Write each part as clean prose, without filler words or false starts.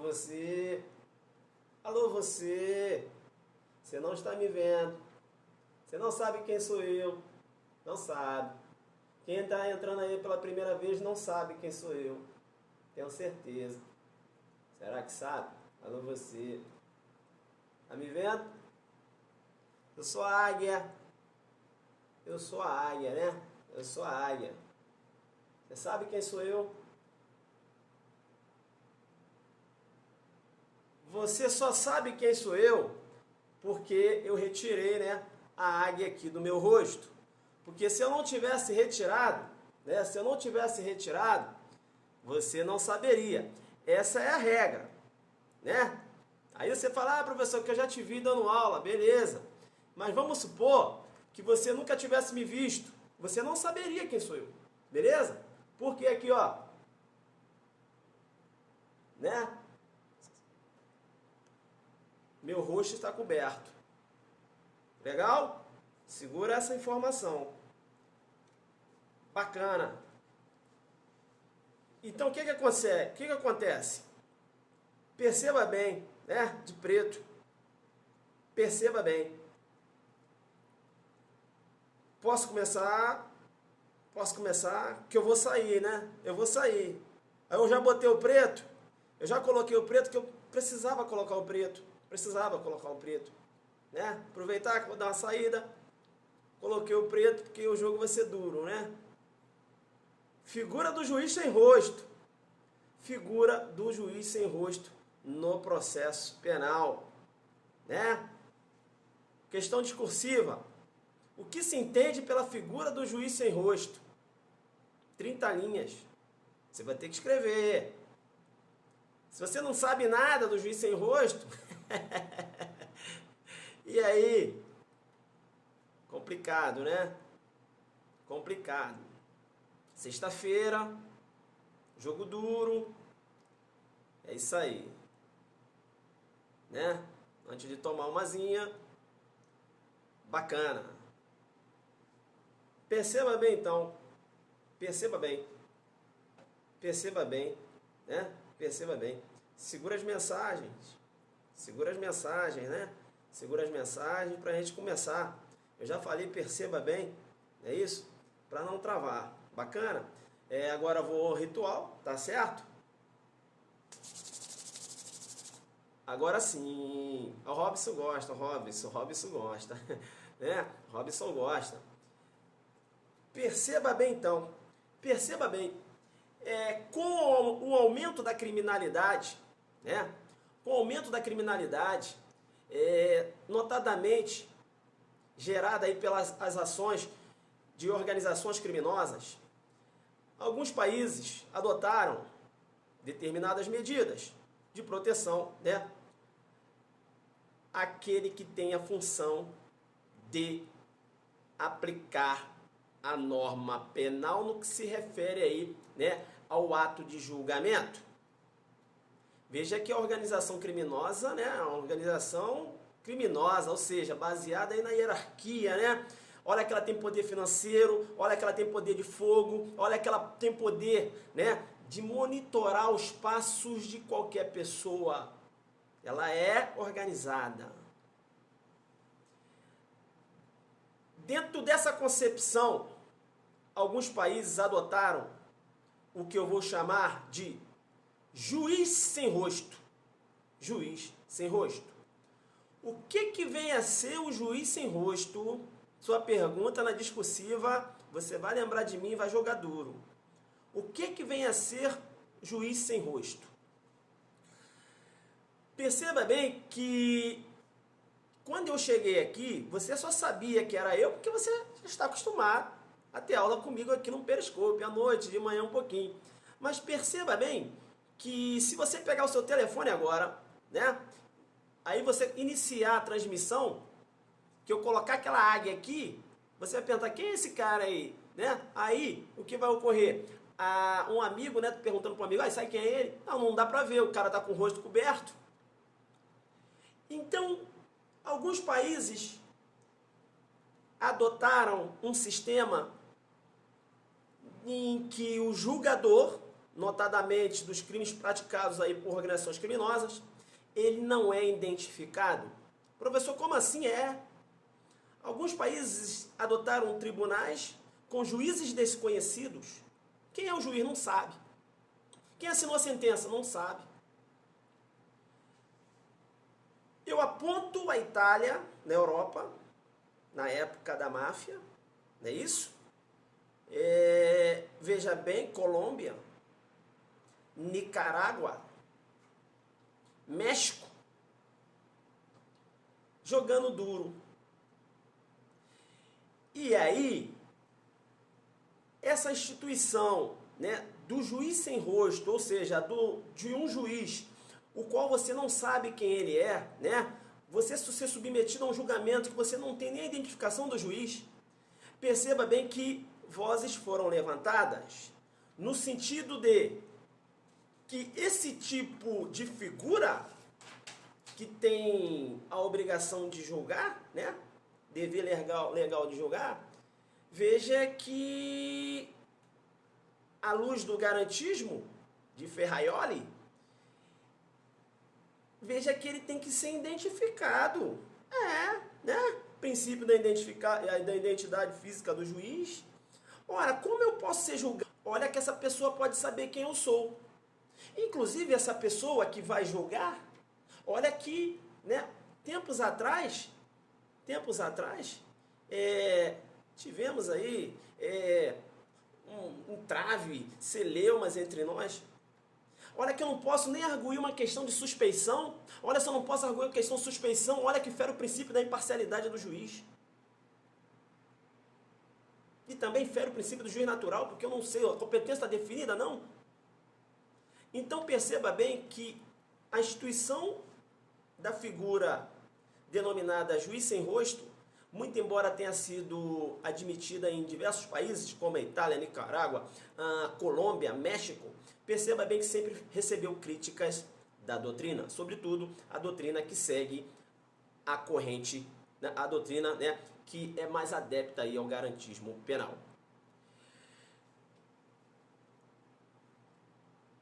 você. Alô, você. Você não está me vendo. Você não sabe quem sou eu. Não sabe. Quem está entrando aí pela primeira vez não sabe quem sou eu. Tenho certeza. Será que sabe? Alô, você. Tá me vendo? Eu sou a águia. Eu sou a águia, né? Eu sou a águia. Você sabe quem sou eu? Você só sabe quem sou eu porque eu retirei, né, a águia aqui do meu rosto. Porque se eu não tivesse retirado, né, se eu não tivesse retirado, você não saberia. Essa é a regra, né? Aí você fala, ah, professor, que eu já te vi dando aula, beleza. Mas vamos supor que você nunca tivesse me visto. Você não saberia quem sou eu, beleza? Porque aqui, ó, né? Meu rosto está coberto. Legal? Segura essa informação. Bacana. Então, o que acontece? Perceba bem, né? De preto. Perceba bem. Posso começar? Posso começar? Que eu vou sair, né? Eu vou sair. Aí eu já botei o preto. Eu já coloquei o preto, que eu precisava colocar o preto. Precisava colocar o preto, né? Aproveitar que vou dar uma saída, coloquei o preto porque o jogo vai ser duro, né? Figura do juiz sem rosto. Figura do juiz sem rosto no processo penal, né? Questão discursiva. O que se entende pela figura do juiz sem rosto? 30 linhas. Você vai ter que escrever. Se você não sabe nada do juiz sem rosto, e aí? Complicado, né? Complicado. Sexta-feira, jogo duro. É isso aí. Né? Antes de tomar umazinha. Bacana. Perceba bem então. Perceba bem. Perceba bem, né? Perceba bem. Segura as mensagens. Segura as mensagens, né? Segura as mensagens para a gente começar. Eu já falei, perceba bem, é isso? Para não travar. Bacana? Agora eu vou ao ritual, tá certo? Agora sim. O Robson gosta, Robson gosta. Né? Robson gosta. Perceba bem então. Perceba bem. Com o aumento da criminalidade, né? Com o aumento da criminalidade, notadamente gerada aí pelas as ações de organizações criminosas, alguns países adotaram determinadas medidas de proteção, né? Aquele que tem a função de aplicar a norma penal no que se refere aí, né, ao ato de julgamento. Veja que a organização criminosa, né, a organização criminosa, ou seja, baseada aí na hierarquia, né? Olha que ela tem poder financeiro, olha que ela tem poder de fogo, olha que ela tem poder, né, de monitorar os passos de qualquer pessoa. Ela é organizada. Dentro dessa concepção, alguns países adotaram o que eu vou chamar de juiz sem rosto. Juiz sem rosto. O que vem a ser o juiz sem rosto? Sua pergunta na discursiva, você vai lembrar de mim e vai jogar duro. O que vem a ser juiz sem rosto? Perceba bem que quando eu cheguei aqui, você só sabia que era eu porque você já está acostumado a ter aula comigo aqui no Periscope, à noite, de manhã um pouquinho. Mas perceba bem que se você pegar o seu telefone agora, né? Aí você iniciar a transmissão, que eu colocar aquela águia aqui, você vai perguntar, quem é esse cara aí? Né? Aí, o que vai ocorrer? Um amigo, né, perguntando para um amigo, sabe quem é ele? Não dá para ver, o cara está com o rosto coberto. Então, alguns países adotaram um sistema em que o julgador, notadamente dos crimes praticados aí por organizações criminosas, ele não é identificado. Professor, como assim é? Alguns países adotaram tribunais com juízes desconhecidos. Quem é o juiz não sabe. Quem assinou a sentença não sabe. Eu aponto a Itália, na Europa, na época da máfia, não é isso? Veja bem, Colômbia, Nicarágua, México, jogando duro. E aí, essa instituição, né, do juiz sem rosto, ou seja, de um juiz, o qual você não sabe quem ele é, né? Você ser submetido a um julgamento que você não tem nem a identificação do juiz. Perceba bem que vozes foram levantadas no sentido de que esse tipo de figura que tem a obrigação de julgar, né? Dever legal de julgar, veja que à luz do garantismo de Ferraioli, veja que ele tem que ser identificado. Né? Princípio da identidade física do juiz. Ora, como eu posso ser julgado? Olha que essa pessoa pode saber quem eu sou. Inclusive, essa pessoa que vai julgar, olha que, né, tempos atrás, tivemos aí um trave, celeumas entre nós. Olha que eu não posso nem arguir uma questão de suspeição. Olha, se eu não posso arguir uma questão de suspeição, olha que fere o princípio da imparcialidade do juiz. E também fere o princípio do juiz natural, porque eu não sei, a competência está definida, não? Então perceba bem que a instituição da figura denominada juiz sem rosto, muito embora tenha sido admitida em diversos países, como a Itália, Nicarágua, Colômbia, México, perceba bem que sempre recebeu críticas da doutrina, sobretudo a doutrina que segue a corrente, a doutrina, né, que é mais adepta aí ao garantismo penal.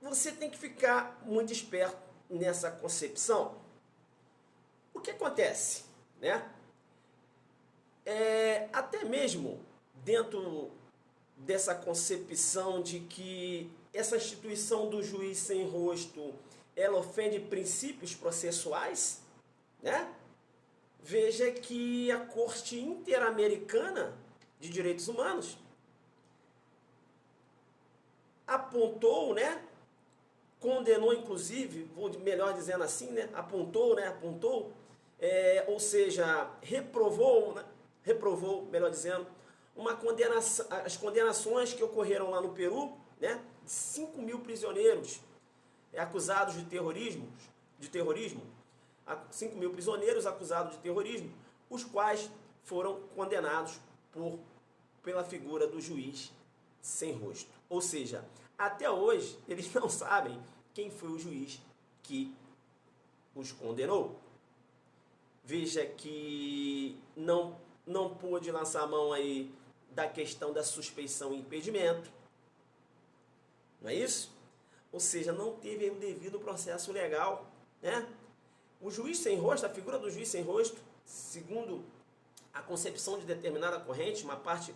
Você tem que ficar muito esperto nessa concepção. O que acontece, né? Até mesmo dentro dessa concepção de que essa instituição do juiz sem rosto, ela ofende princípios processuais, né? Veja que a Corte Interamericana de Direitos Humanos apontou, né? Condenou, inclusive, vou melhor dizendo assim, né? Apontou, ou seja, reprovou, melhor dizendo, uma condenação, as condenações que ocorreram lá no Peru, né? 5.000 prisioneiros acusados de terrorismo, 5.000 prisioneiros acusados de terrorismo, os quais foram condenados pela figura do juiz sem rosto. Ou seja, até hoje eles não sabem quem foi o juiz que os condenou. Veja que não pôde lançar a mão aí da questão da suspeição e impedimento. Não é isso? Ou seja, não teve o devido processo legal, né? O juiz sem rosto, a figura do juiz sem rosto, segundo a concepção de determinada corrente, uma parte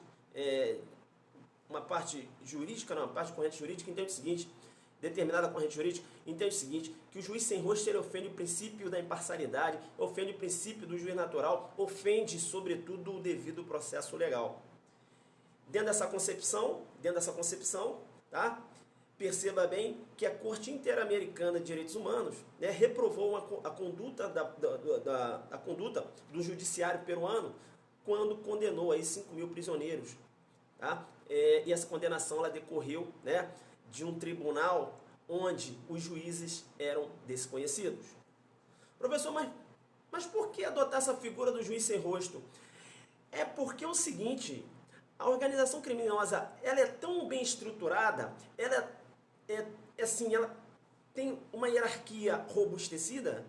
jurídica, uma parte corrente jurídica, entende o seguinte: determinada corrente jurídica entende o seguinte, que o juiz sem rosto ele ofende o princípio da imparcialidade, ofende o princípio do juiz natural, ofende, sobretudo, o devido processo legal. Dentro dessa concepção, tá? Perceba bem que a Corte Interamericana de Direitos Humanos, né, reprovou a conduta do judiciário peruano quando condenou aí 5.000 prisioneiros. Tá? E essa condenação ela decorreu, né, de um tribunal onde os juízes eram desconhecidos. Professor, mas por que adotar essa figura do juiz sem rosto? É porque é o seguinte, a organização criminosa ela é tão bem estruturada, ela tem uma hierarquia robustecida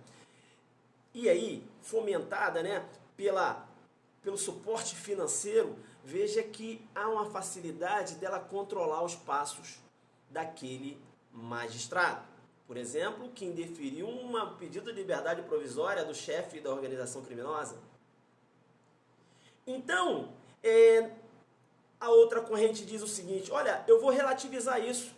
e aí fomentada, né, pelo suporte financeiro. Veja que há uma facilidade dela controlar os passos daquele magistrado. Por exemplo, quem deferiu um pedido de liberdade provisória do chefe da organização criminosa. Então, a outra corrente diz o seguinte: olha, eu vou relativizar isso.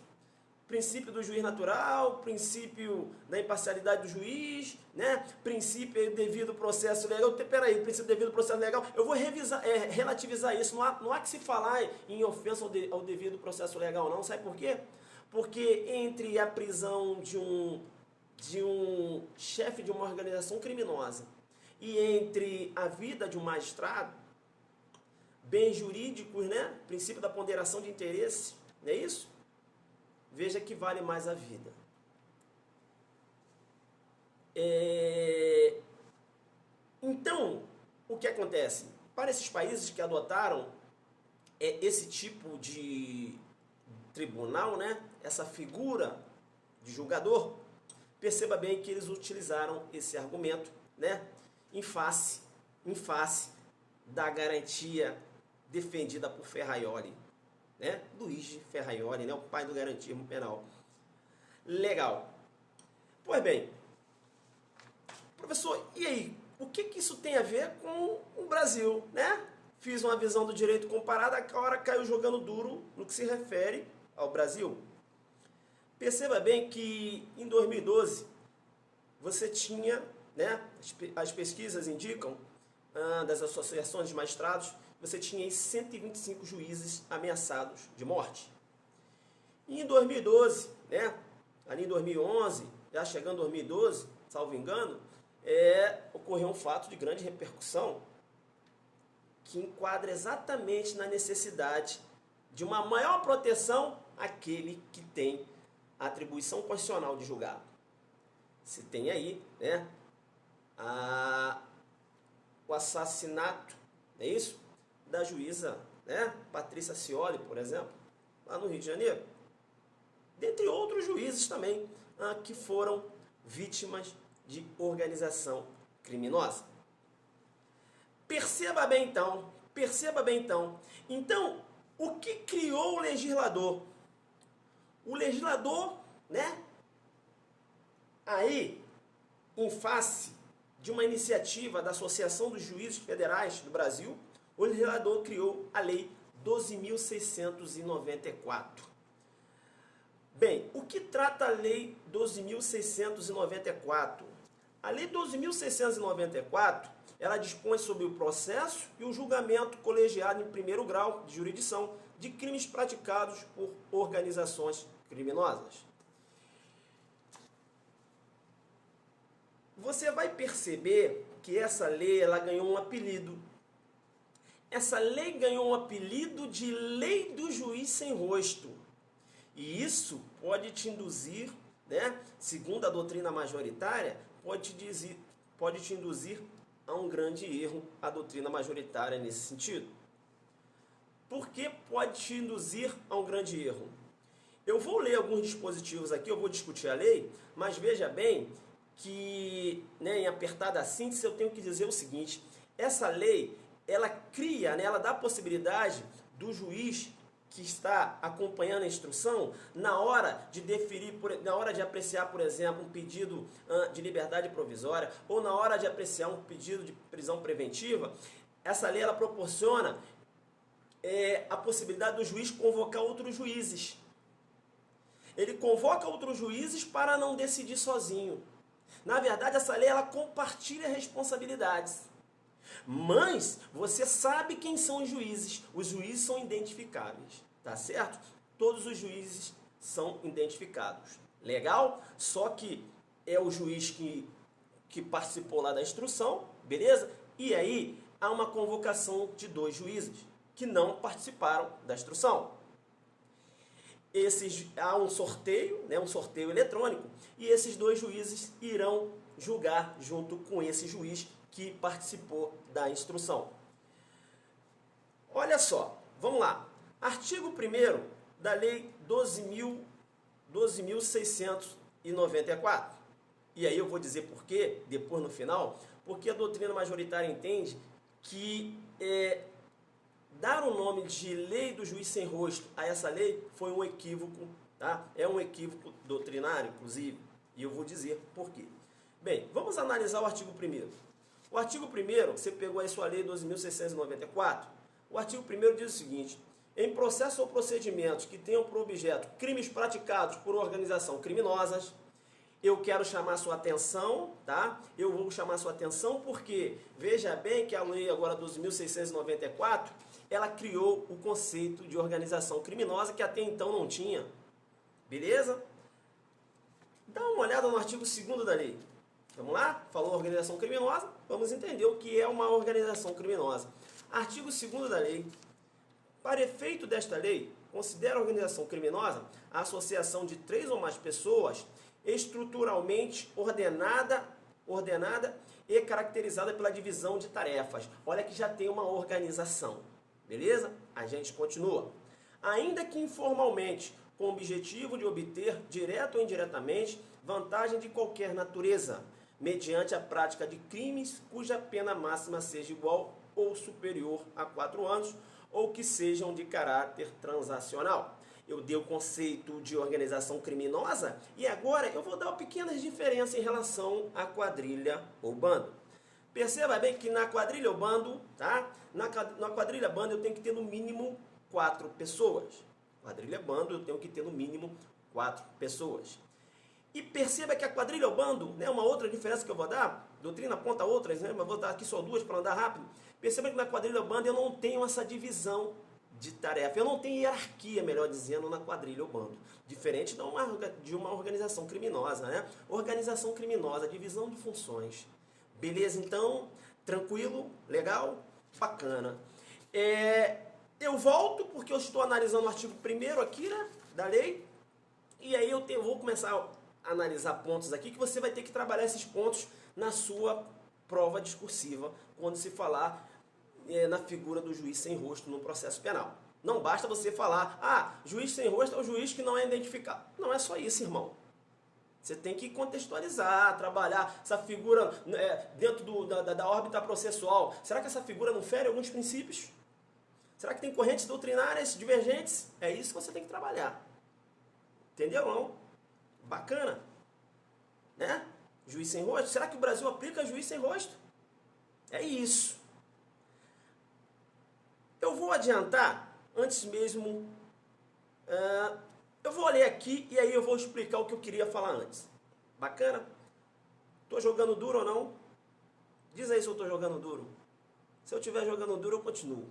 Princípio do juiz natural, princípio da imparcialidade do juiz, né? Princípio devido processo legal. Peraí, princípio devido processo legal. Eu vou relativizar isso. Não há que se falar em ofensa ao devido processo legal, não. Sabe por quê? Porque entre a prisão de um chefe de uma organização criminosa e entre a vida de um magistrado, bens jurídicos, né? Princípio da ponderação de interesse, não é isso? Veja que vale mais a vida. Então, o que acontece? Para esses países que adotaram esse tipo de tribunal, né? Essa figura de julgador, perceba bem que eles utilizaram esse argumento, né? Em face da garantia defendida por Ferraioli, né? Luigi Ferraioli, né? O pai do garantismo penal. Legal. Pois bem, professor, e aí? O que isso tem a ver com o Brasil, né? Fiz uma visão do direito comparado, agora caiu jogando duro no que se refere ao Brasil. Perceba bem que em 2012 você tinha, né? As pesquisas indicam das associações de magistrados, você tinha 125 juízes ameaçados de morte. E em 2012, né, ali em 2011, já chegando em 2012, salvo engano, ocorreu um fato de grande repercussão que enquadra exatamente na necessidade de uma maior proteção àquele que tem a atribuição constitucional de julgar. Se tem aí, né, o assassinato, não é isso? Da juíza, né, Patrícia Scioli, por exemplo, lá no Rio de Janeiro. Dentre outros juízes também, que foram vítimas de organização criminosa. Perceba bem então. Então, o que criou o legislador? O legislador, né, aí, em face de uma iniciativa da Associação dos Juízes Federais do Brasil, o legislador criou a Lei 12.694. Bem, o que trata a Lei 12.694? A Lei 12.694, ela dispõe sobre o processo e o julgamento colegiado em primeiro grau de jurisdição de crimes praticados por organizações criminosas. Você vai perceber que essa lei ela ganhou um apelido. Essa lei ganhou um apelido de Lei do Juiz Sem Rosto. E isso pode te induzir, né, segundo a doutrina majoritária, pode te induzir a um grande erro, a doutrina majoritária nesse sentido. Por que pode te induzir a um grande erro? Eu vou ler alguns dispositivos aqui, eu vou discutir a lei, mas veja bem que, né, em apertada síntese, eu tenho que dizer o seguinte: essa lei, ela cria, né, ela dá a possibilidade do juiz que está acompanhando a instrução, na hora de deferir, na hora de apreciar, por exemplo, um pedido de liberdade provisória, ou na hora de apreciar um pedido de prisão preventiva, essa lei ela proporciona a possibilidade do juiz convocar outros juízes. Ele convoca outros juízes para não decidir sozinho. Na verdade, essa lei ela compartilha responsabilidades. Mas você sabe quem são os juízes. Os juízes são identificáveis, tá certo? Todos os juízes são identificados. Legal? Só que é o juiz que participou lá da instrução, beleza? E aí há uma convocação de 2 juízes que não participaram da instrução. Há um sorteio, né, um sorteio eletrônico, e esses 2 juízes irão julgar junto com esse juiz que participou da instrução. Olha só, vamos lá. Artigo 1º da Lei 12.694. E aí eu vou dizer por quê, depois no final, porque a doutrina majoritária entende que dar o nome de Lei do Juiz Sem Rosto a essa lei foi um equívoco tá? É um equívoco doutrinário, inclusive, e eu vou dizer por quê. Bem, vamos analisar o artigo 1º. O artigo 1º, você pegou aí sua lei 12.694, o artigo 1º diz o seguinte: em processo ou procedimentos que tenham por objeto crimes praticados por organização criminosas, eu quero chamar sua atenção, tá? Eu vou chamar sua atenção porque, veja bem que a lei agora 12.694, ela criou o conceito de organização criminosa que até então não tinha. Beleza? Dá uma olhada no artigo 2º da lei. Vamos lá? Falou organização criminosa, vamos entender o que é uma organização criminosa. Artigo 2º da lei. Para efeito desta lei, considera a organização criminosa a associação de 3 ou mais pessoas estruturalmente ordenada e caracterizada pela divisão de tarefas. Olha que já tem uma organização. Beleza? A gente continua. Ainda que informalmente, com o objetivo de obter, direto ou indiretamente, vantagem de qualquer natureza, mediante a prática de crimes cuja pena máxima seja igual ou superior a 4 anos, ou que sejam de caráter transacional. Eu dei o conceito de organização criminosa e agora eu vou dar pequenas diferenças em relação à quadrilha ou bando. Perceba bem que na quadrilha ou bando, tá? Na quadrilha bando eu tenho que ter no mínimo 4 pessoas. Quadrilha bando eu tenho que ter no mínimo 4 pessoas. E perceba que a quadrilha ou bando, né, uma outra diferença que eu vou dar, doutrina aponta outras, né, mas vou dar aqui só 2 para andar rápido. Perceba que na quadrilha ou bando eu não tenho essa divisão de tarefa, eu não tenho hierarquia, melhor dizendo, na quadrilha ou bando. Diferente de uma organização criminosa, né? Organização criminosa, divisão de funções. Beleza, então? Tranquilo? Legal? Bacana. Eu volto porque eu estou analisando o artigo 1º aqui, né, da lei, e aí eu vou começar a analisar pontos aqui que você vai ter que trabalhar esses pontos na sua prova discursiva, quando se falar na figura do juiz sem rosto no processo penal. Não basta você falar, juiz sem rosto é o juiz que não é identificado. Não é só isso, irmão. Você tem que contextualizar, trabalhar essa figura dentro da órbita processual. Será que essa figura não fere alguns princípios? Será que tem correntes doutrinárias divergentes? É isso que você tem que trabalhar. Entendeu, não? Bacana. Né? Juiz sem rosto. Será que o Brasil aplica juiz sem rosto? É isso. Eu vou adiantar, antes mesmo, eu vou ler aqui e aí eu vou explicar o que eu queria falar antes. Bacana? Tô jogando duro ou não? Diz aí se eu tô jogando duro. Se eu estiver jogando duro, eu continuo.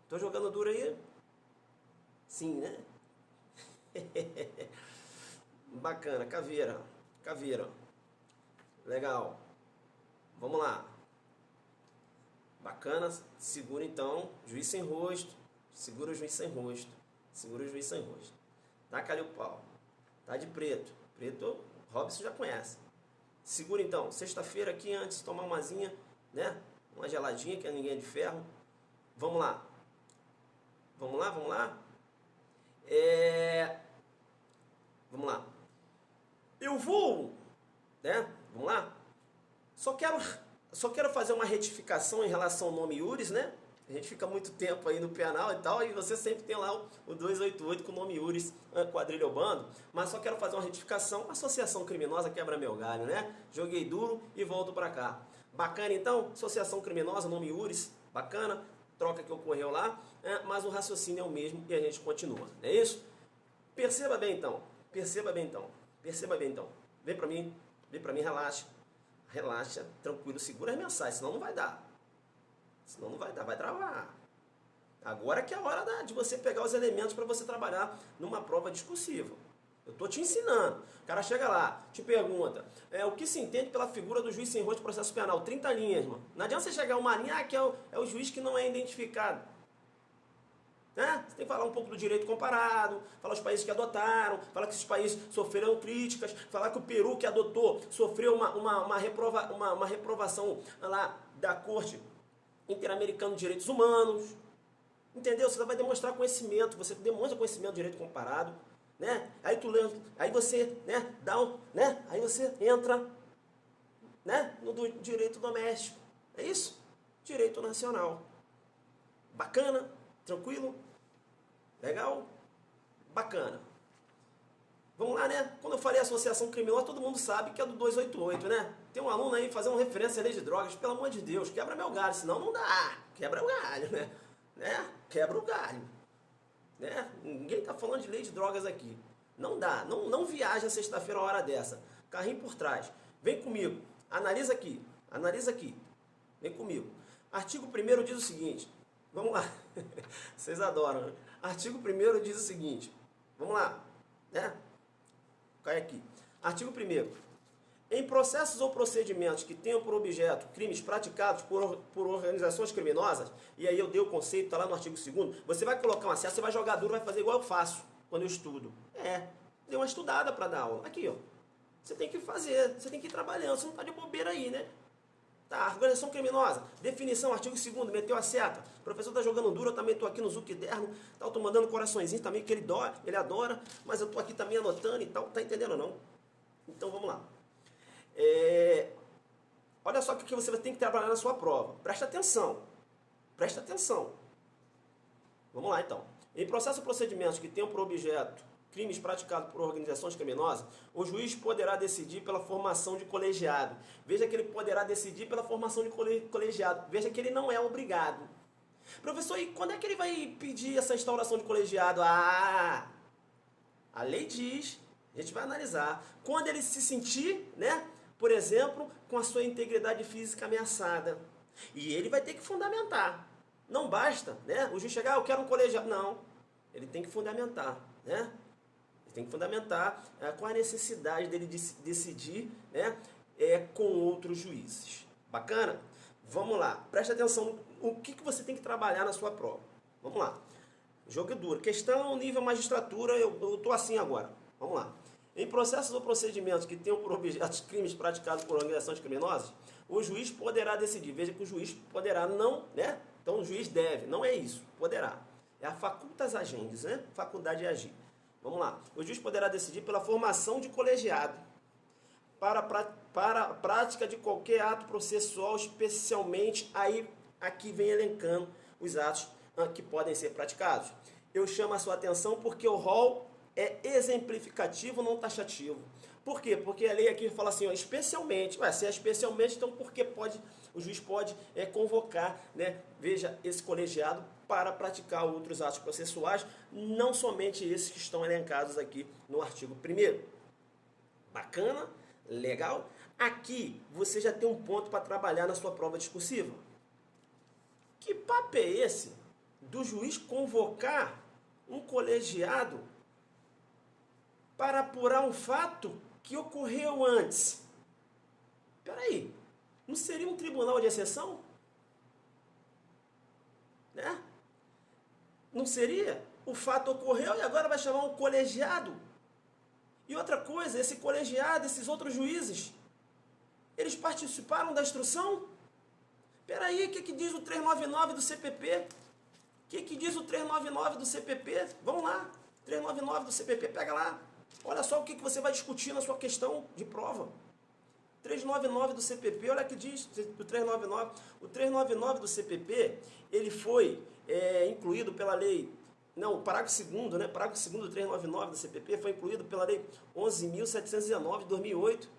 Tô jogando duro aí? Sim, né? Bacana, caveira. Caveira. Legal. Vamos lá. Bacana, segura então, juiz sem rosto, segura o juiz sem rosto, segura o juiz sem rosto. Taca ali o pau. Tá de preto. Preto, Robson já conhece. Segura então, sexta-feira aqui antes de tomar uma asinha, né? Uma geladinha, que ninguém é de ferro. Vamos lá. Vamos lá, vamos lá. Vamos lá. Eu vou, né? Vamos lá. Só quero fazer uma retificação em relação ao nome Iures, né? A gente fica muito tempo aí no penal e tal, e você sempre tem lá o 288 com o nome Iures, quadrilha ou bando, mas só quero fazer uma retificação, associação criminosa quebra meu galho, né? Joguei duro e volto pra cá. Bacana então? Associação criminosa, nome Iures, bacana, troca que ocorreu lá, mas o raciocínio é o mesmo e a gente continua, não é isso? Perceba bem então, perceba bem então, perceba bem então. Vem pra mim, relaxa. Relaxa, tranquilo, segura as mensagens, senão não vai dar. Senão não vai dar, vai travar. Agora que é a hora de você pegar os elementos para você trabalhar numa prova discursiva. Eu estou te ensinando. O cara chega lá, te pergunta, o que se entende pela figura do juiz sem rosto de processo penal? 30 linhas, mano. Não adianta você chegar uma linha que é o juiz que não é identificado. Né? Você tem que falar um pouco do direito comparado, falar os países que adotaram, falar que esses países sofreram críticas, falar que o Peru que adotou sofreu uma reprovação lá da Corte Interamericana de Direitos Humanos. Entendeu? Você vai demonstrar conhecimento, você demonstra conhecimento do direito comparado, né? Aí você, né, aí você entra, né, no do direito doméstico. É isso? Direito nacional. Bacana? Tranquilo? Legal? Bacana. Vamos lá, né? Quando eu falei associação criminosa, todo mundo sabe que é do 288, né? Tem um aluno aí fazendo referência à lei de drogas, pelo amor de Deus, quebra meu galho, senão não dá. Quebra o galho, né? Quebra o galho. Né? Ninguém tá falando de lei de drogas aqui. Não dá, não viaja sexta-feira uma hora dessa. Carrinho por trás. Vem comigo, analisa aqui, vem comigo. Artigo 1º diz o seguinte, vamos lá, vocês adoram, né? Artigo 1º diz o seguinte, vamos lá, né? Cai aqui. Artigo 1º. Em processos ou procedimentos que tenham por objeto crimes praticados por organizações criminosas, e aí eu dei o conceito, está lá no artigo 2º, você vai colocar um acesso, você vai jogar duro, vai fazer igual eu faço quando eu estudo. Dei uma estudada para dar aula. Aqui, ó. Você tem que fazer, você tem que ir trabalhando, você não está de bobeira aí, né? Tá, organização criminosa, definição, artigo 2º, meteu a seta. O professor tá jogando duro, eu também tô aqui no Zucderno, tá, eu tô mandando coraçõezinhos também, que ele adora, mas eu tô aqui também anotando e tal, tá entendendo ou não? Então vamos lá. Olha só o que você tem que trabalhar na sua prova. Presta atenção. Presta atenção. Vamos lá então. Em processo ou procedimentos que tenham por objeto crimes praticados por organizações criminosas, o juiz poderá decidir pela formação de colegiado. Veja que ele poderá decidir pela formação de colegiado. Veja que ele não é obrigado. Professor, e quando é que ele vai pedir essa instauração de colegiado? A lei diz, a gente vai analisar. Quando ele se sentir, né, por exemplo, com a sua integridade física ameaçada. E ele vai ter que fundamentar. Não basta, né, o juiz chegar, eu quero um colegiado. Não, ele tem que fundamentar, né? Tem que fundamentar qual a necessidade dele decidir, né, com outros juízes. Bacana? Vamos lá. Preste atenção no que você tem que trabalhar na sua prova. Vamos lá. Jogo é duro. Questão, nível magistratura, eu estou assim agora. Vamos lá. Em processos ou procedimentos que tenham por objeto crimes praticados por organizações criminosas, o juiz poderá decidir. Veja que o juiz poderá não, né? Então o juiz deve, não é isso. Poderá. É a facultas agendis, né? Faculdade de agir. Vamos lá. O juiz poderá decidir pela formação de colegiado para a prática de qualquer ato processual, especialmente aí aqui vem elencando os atos que podem ser praticados. Eu chamo a sua atenção porque o rol é exemplificativo, não taxativo. Por quê? Porque a lei aqui fala assim, ó, especialmente. Se é especialmente, então porque o juiz pode convocar, né, veja, esse colegiado para praticar outros atos processuais, não somente esses que estão elencados aqui no artigo 1º. Bacana? Legal? Aqui você já tem um ponto para trabalhar na sua prova discursiva. Que papo é esse do juiz convocar um colegiado para apurar um fato que ocorreu antes? Peraí, não seria um tribunal de exceção? Né? Não seria? O fato ocorreu e agora vai chamar um colegiado? E outra coisa, esse colegiado, esses outros juízes, eles participaram da instrução? Peraí, o que diz o 399 do CPP? O que diz o 399 do CPP? Vamos lá, 399 do CPP, pega lá. Olha só o que você vai discutir na sua questão de prova. 399 do CPP, olha o que diz o 399. O 399 do CPP, ele foi incluído pela lei, não, o parágrafo 2º, né? Parágrafo 2º do 399 do CPP foi incluído pela lei 11.719 de 2008.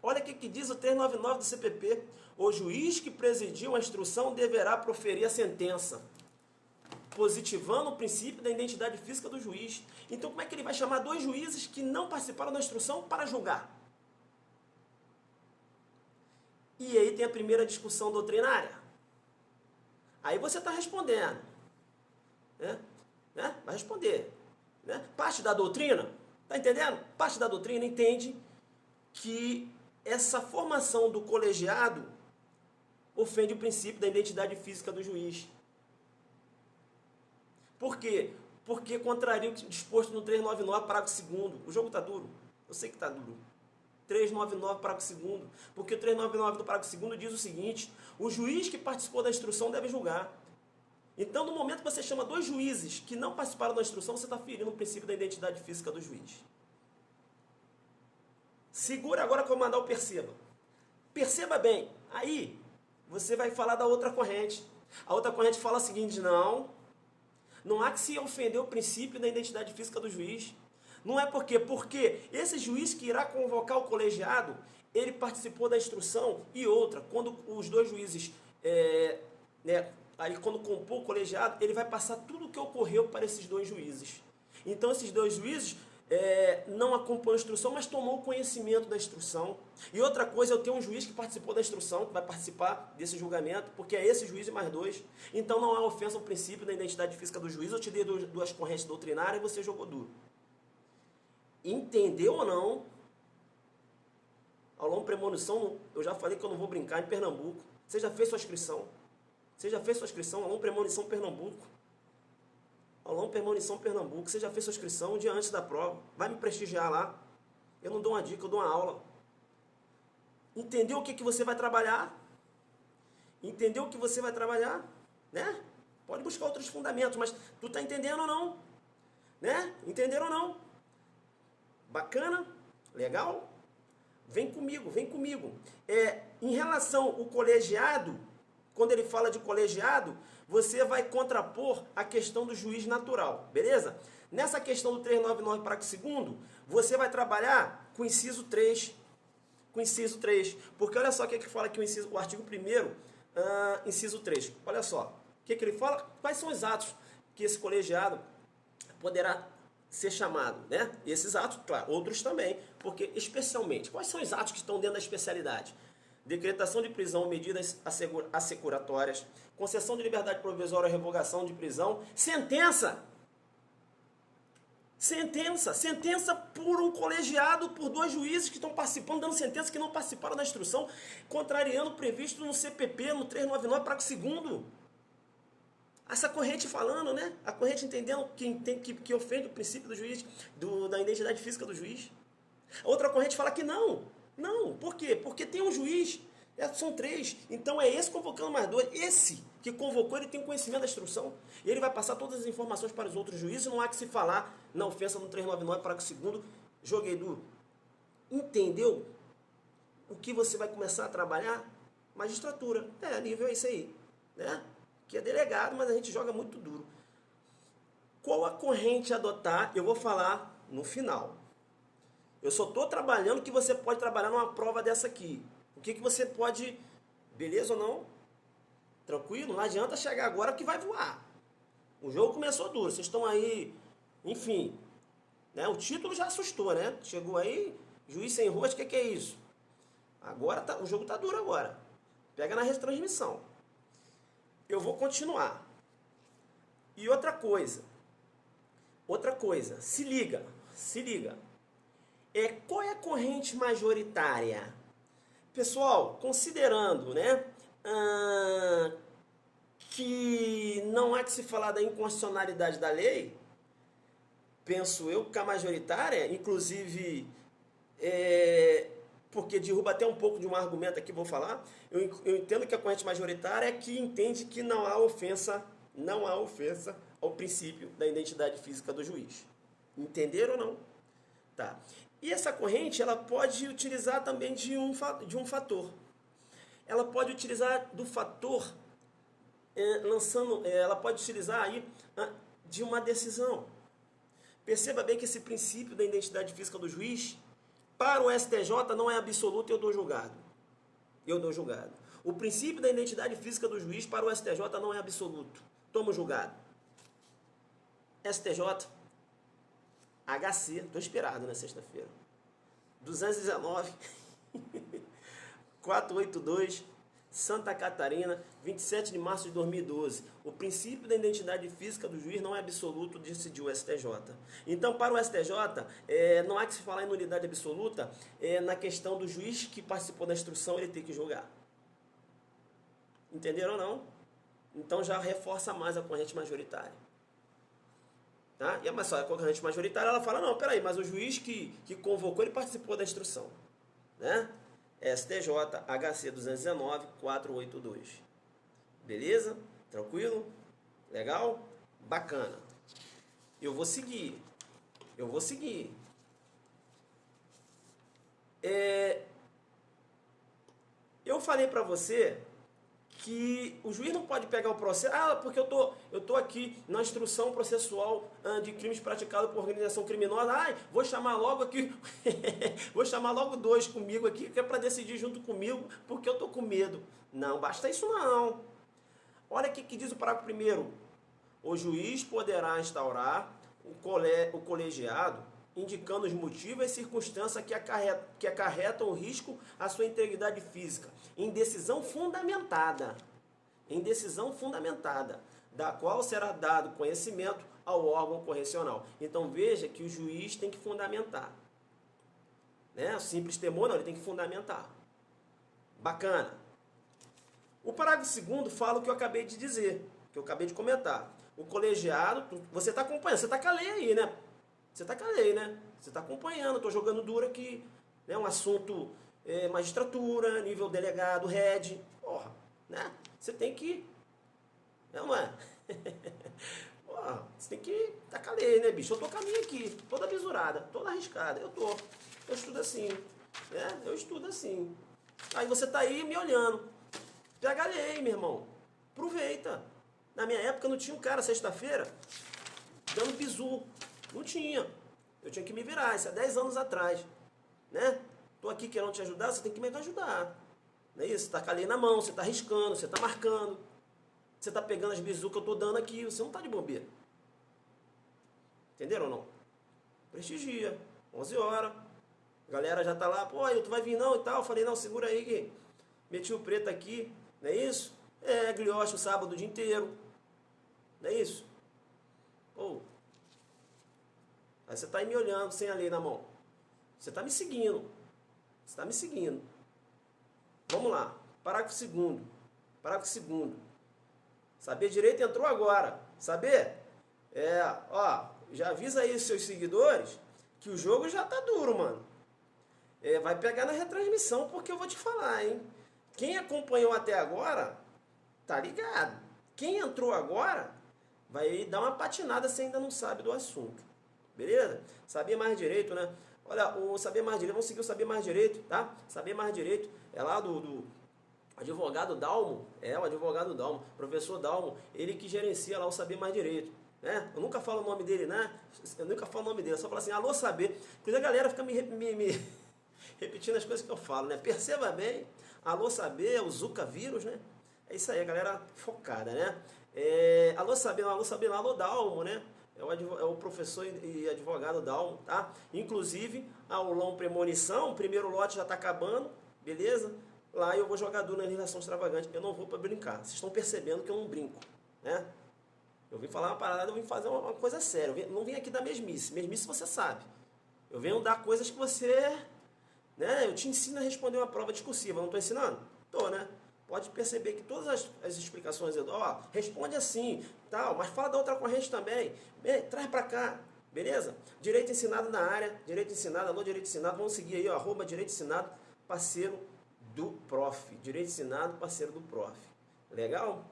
Olha o que diz o 399 do CPP. O juiz que presidiu a instrução deverá proferir a sentença, positivando o princípio da identidade física do juiz. Então, como é que ele vai chamar dois juízes que não participaram da instrução para julgar? E aí tem a primeira discussão doutrinária. Aí você está respondendo. Né? Vai responder. Né? Parte da doutrina, está entendendo? Parte da doutrina entende que essa formação do colegiado ofende o princípio da identidade física do juiz. Por quê? Porque contraria o disposto no 399, parágrafo 2º. O jogo está duro. Eu sei que está duro. 399, parágrafo 2º. Porque o 399 do parágrafo 2º diz o seguinte: o juiz que participou da instrução deve julgar. Então, no momento que você chama dois juízes que não participaram da instrução, você está ferindo o princípio da identidade física do juiz. Segura agora que eu mandar o perceba. Perceba bem. Aí, você vai falar da outra corrente. A outra corrente fala o seguinte: não, Não há que se ofender o princípio da identidade física do juiz. Não é porque esse juiz que irá convocar o colegiado, ele participou da instrução. E outra, quando os dois juízes, aí quando compor o colegiado, ele vai passar tudo o que ocorreu para esses dois juízes. Então esses dois juízes não acompanham a instrução, mas tomou conhecimento da instrução. E outra coisa, eu tenho um juiz que participou da instrução, que vai participar desse julgamento, porque é esse juiz e mais dois. Então não há ofensa ao princípio da identidade física do juiz. Eu te dei duas correntes doutrinárias e você jogou duro. Entendeu ou não? Aulão premonição, eu já falei que eu não vou brincar em Pernambuco. Você já fez sua inscrição? Você já fez sua inscrição? Aulão premonição Pernambuco. Aulão premonição Pernambuco. Você já fez sua inscrição um dia antes da prova. Vai me prestigiar lá. Eu não dou uma dica, eu dou uma aula. Entendeu o que você vai trabalhar? Entendeu o que você vai trabalhar? Né? Pode buscar outros fundamentos, mas tu tá entendendo ou não? Né? Entenderam ou não? Bacana? Legal? Vem comigo, vem comigo. Em relação ao colegiado, quando ele fala de colegiado, você vai contrapor a questão do juiz natural, beleza? Nessa questão do 399, parágrafo 2º, você vai trabalhar com o inciso 3. Com o inciso 3. Porque olha só o que fala aqui o artigo 1º, inciso 3. Olha só. O que ele fala? Quais são os atos que esse colegiado poderá ser chamado, né? Esses atos, claro, outros também, porque especialmente, quais são os atos que estão dentro da especialidade? Decretação de prisão, medidas assecuratórias, concessão de liberdade provisória, revogação de prisão, sentença por um colegiado, por dois juízes que estão participando, dando sentença que não participaram da instrução, contrariando o previsto no CPP, no 399, parágrafo 2º. Essa corrente falando, né? A corrente entendendo que ofende o princípio do juiz, da identidade física do juiz. A outra corrente fala que não. Não, por quê? Porque tem um juiz, são 3. Então é esse convocando mais 2. Esse que convocou, ele tem conhecimento da instrução. E ele vai passar todas as informações para os outros juízes. Não há que se falar na ofensa no 399, parágrafo 2º. Joguei duro. Entendeu o que você vai começar a trabalhar? Magistratura. Nível é isso aí, né? Que é delegado, mas a gente joga muito duro. Qual a corrente adotar? Eu vou falar no final. Eu só estou trabalhando que você pode trabalhar numa prova dessa aqui. O que você pode... Beleza ou não? Tranquilo? Não adianta chegar agora que vai voar. O jogo começou duro. Vocês estão aí... Enfim. Né? O título já assustou, né? Chegou aí, juiz sem rosto, o que é isso? Agora o jogo está duro agora. Pega na retransmissão. Eu vou continuar. E outra coisa, se liga. Qual é a corrente majoritária? Pessoal, considerando, né, que não há que se falar da inconstitucionalidade da lei, penso eu que a majoritária, inclusive, porque derruba até um pouco de um argumento aqui, vou falar, eu entendo que a corrente majoritária é que entende que não há ofensa ao princípio da identidade física do juiz. Entenderam ou não? Tá. E essa corrente, ela pode utilizar também de um fator. Ela pode utilizar do fator, ela pode utilizar aí de uma decisão. Perceba bem que esse princípio da identidade física do juiz, para o STJ não é absoluto, eu dou julgado. O princípio da identidade física do juiz para o STJ não é absoluto. Tomo julgado. STJ, HC, estou inspirado na sexta-feira. 219, 482, Santa Catarina, 27 de março de 2012. O princípio da identidade física do juiz não é absoluto, decidiu o STJ. Então, para o STJ, não há que se falar em nulidade absoluta na questão do juiz que participou da instrução, ele tem que julgar. Entenderam ou não? Então já reforça mais a corrente majoritária. Tá? E a corrente majoritária, ela fala, não, peraí, mas o juiz que convocou, ele participou da instrução. Né? STJ, HC 219, 482. Beleza? Tranquilo? Legal? Bacana. Eu vou seguir. Eu falei para você que o juiz não pode pegar o processo, porque eu tô aqui na instrução processual de crimes praticados por organização criminosa, vou chamar logo aqui, vou chamar logo 2 comigo aqui, que é para decidir junto comigo, porque eu tô com medo. Não basta isso não. Olha o que diz o parágrafo 1º. O juiz poderá instaurar o colegiado indicando os motivos e circunstâncias que acarretam o risco à sua integridade física, em decisão fundamentada, da qual será dado conhecimento ao órgão correcional. Então veja que o juiz tem que fundamentar. Né? O simples temor não, ele tem que fundamentar. Bacana. O parágrafo 2º fala o que eu acabei de dizer, que eu acabei de comentar. O colegiado, você está acompanhando, você está com a lei aí, né? Você está com a lei, né? Você está acompanhando, estou jogando duro aqui. Né? Um assunto magistratura, nível delegado, head. Porra, né? Você tem que... Não é? Porra, você tem que... Tá com a lei, né, bicho? Eu tô com a minha aqui, toda bisurada, toda arriscada. Eu estudo assim, né? Eu estudo assim. Aí você tá aí me olhando. Pega a lei, meu irmão. Aproveita. Na minha época não tinha um cara, sexta-feira, dando bizu. Não tinha. Eu tinha que me virar, isso há 10 anos atrás. Né? Tô aqui querendo te ajudar, você tem que me ajudar. Não é isso? Você tá com a lei na mão, você tá arriscando, você tá marcando. Você tá pegando as bizu que eu tô dando aqui, você não tá de bobeira. Entenderam ou não? Prestigia. 11 horas. A galera já tá lá, pô, tu vai vir não e tal. Eu falei, não, segura aí que meti o preto aqui. Não é isso? Glioche o sábado o dia inteiro. Não é isso? Pô. Aí você está aí me olhando sem a lei na mão. Você está me seguindo. Você está me seguindo. Vamos lá. Parágrafo 2º. Parágrafo 2º. Saber direito entrou agora. Saber? Já avisa aí os seus seguidores que o jogo já tá duro, mano. Vai pegar na retransmissão porque eu vou te falar, hein? Quem acompanhou até agora, tá ligado. Quem entrou agora, vai dar uma patinada se ainda não sabe do assunto. Beleza? Saber mais direito, né? Olha, o Saber Mais Direito, vamos seguir o Saber Mais Direito, tá? Saber Mais Direito é lá do advogado Dalmo, o advogado Dalmo, professor Dalmo, ele que gerencia lá o Saber Mais Direito, né? Eu nunca falo o nome dele, né? Eu nunca falo o nome dele, eu só falo assim, alô Saber. Porque a galera fica me repetindo as coisas que eu falo, né? Perceba bem, alô Saber, o Zuka vírus, né? É isso aí, a galera focada, né? Alô Saber, alô Dalmo, né? É o professor e advogado Dalmo, tá? Inclusive, a aulão premonição, o primeiro lote já tá acabando, beleza? Lá eu vou jogar duro na legislação extravagante, eu não vou para brincar. Vocês estão percebendo que eu não brinco, né? Eu vim falar uma parada, eu vim fazer uma coisa séria. Eu não vim aqui dar mesmice. Mesmice você sabe. Eu venho dar coisas que você... né? Eu te ensino a responder uma prova discursiva. Eu não estou ensinando? Estou, né? Pode perceber que todas as explicações eu dou, responde assim, tal, mas fala da outra corrente também. Traz para cá, beleza? Direito ensinado na área, direito ensinado, alô direito ensinado, vamos seguir aí, @ direito ensinado, parceiro do prof. Direito ensinado, parceiro do prof. Legal?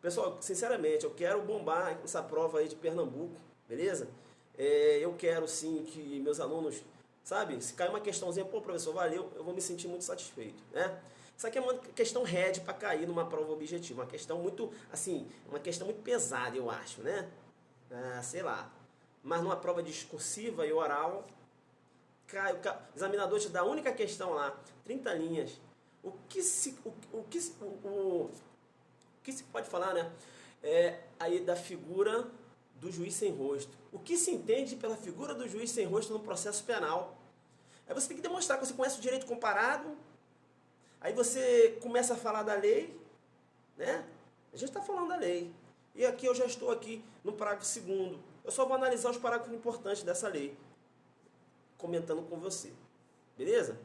Pessoal, sinceramente, eu quero bombar essa prova aí de Pernambuco, beleza? Eu quero sim que meus alunos, sabe, se cair uma questãozinha, pô, professor, valeu, eu vou me sentir muito satisfeito, né? Isso aqui é uma questão head para cair numa prova objetiva, uma questão muito, assim, uma questão muito pesada, eu acho, né? Sei lá. Mas numa prova discursiva e oral, o examinador te dá a única questão lá, 30 linhas. O que se pode falar, né? Aí da figura do juiz sem rosto. O que se entende pela figura do juiz sem rosto no processo penal? Aí você tem que demonstrar que você conhece o direito comparado. Aí você começa a falar da lei, né? A gente está falando da lei. E aqui eu já estou aqui no parágrafo 2º. Eu só vou analisar os parágrafos importantes dessa lei, comentando com você. Beleza?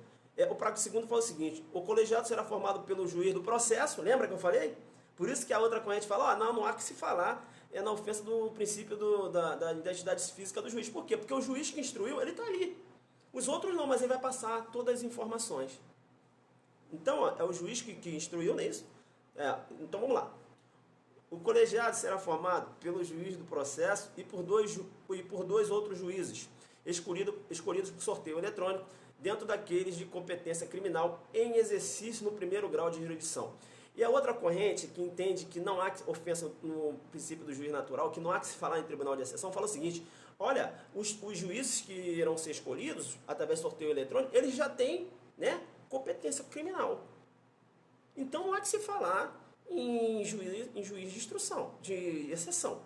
O parágrafo 2º fala o seguinte: o colegiado será formado pelo juiz do processo. Lembra que eu falei? Por isso que a outra corrente fala, não há que se falar na ofensa do princípio da identidade física do juiz. Por quê? Porque o juiz que instruiu, ele está ali. Os outros não, mas ele vai passar todas as informações. Então, é o juiz que instruiu nisso. Então, vamos lá. O colegiado será formado pelo juiz do processo e por dois outros juízes, escolhidos por sorteio eletrônico, dentro daqueles de competência criminal em exercício no primeiro grau de jurisdição. E a outra corrente, que entende que não há ofensa no princípio do juiz natural, que não há que se falar em tribunal de exceção, fala o seguinte: olha, os juízes que irão ser escolhidos através do sorteio eletrônico, eles já têm, né, competência criminal. Então não há que se falar em juiz de instrução, de exceção.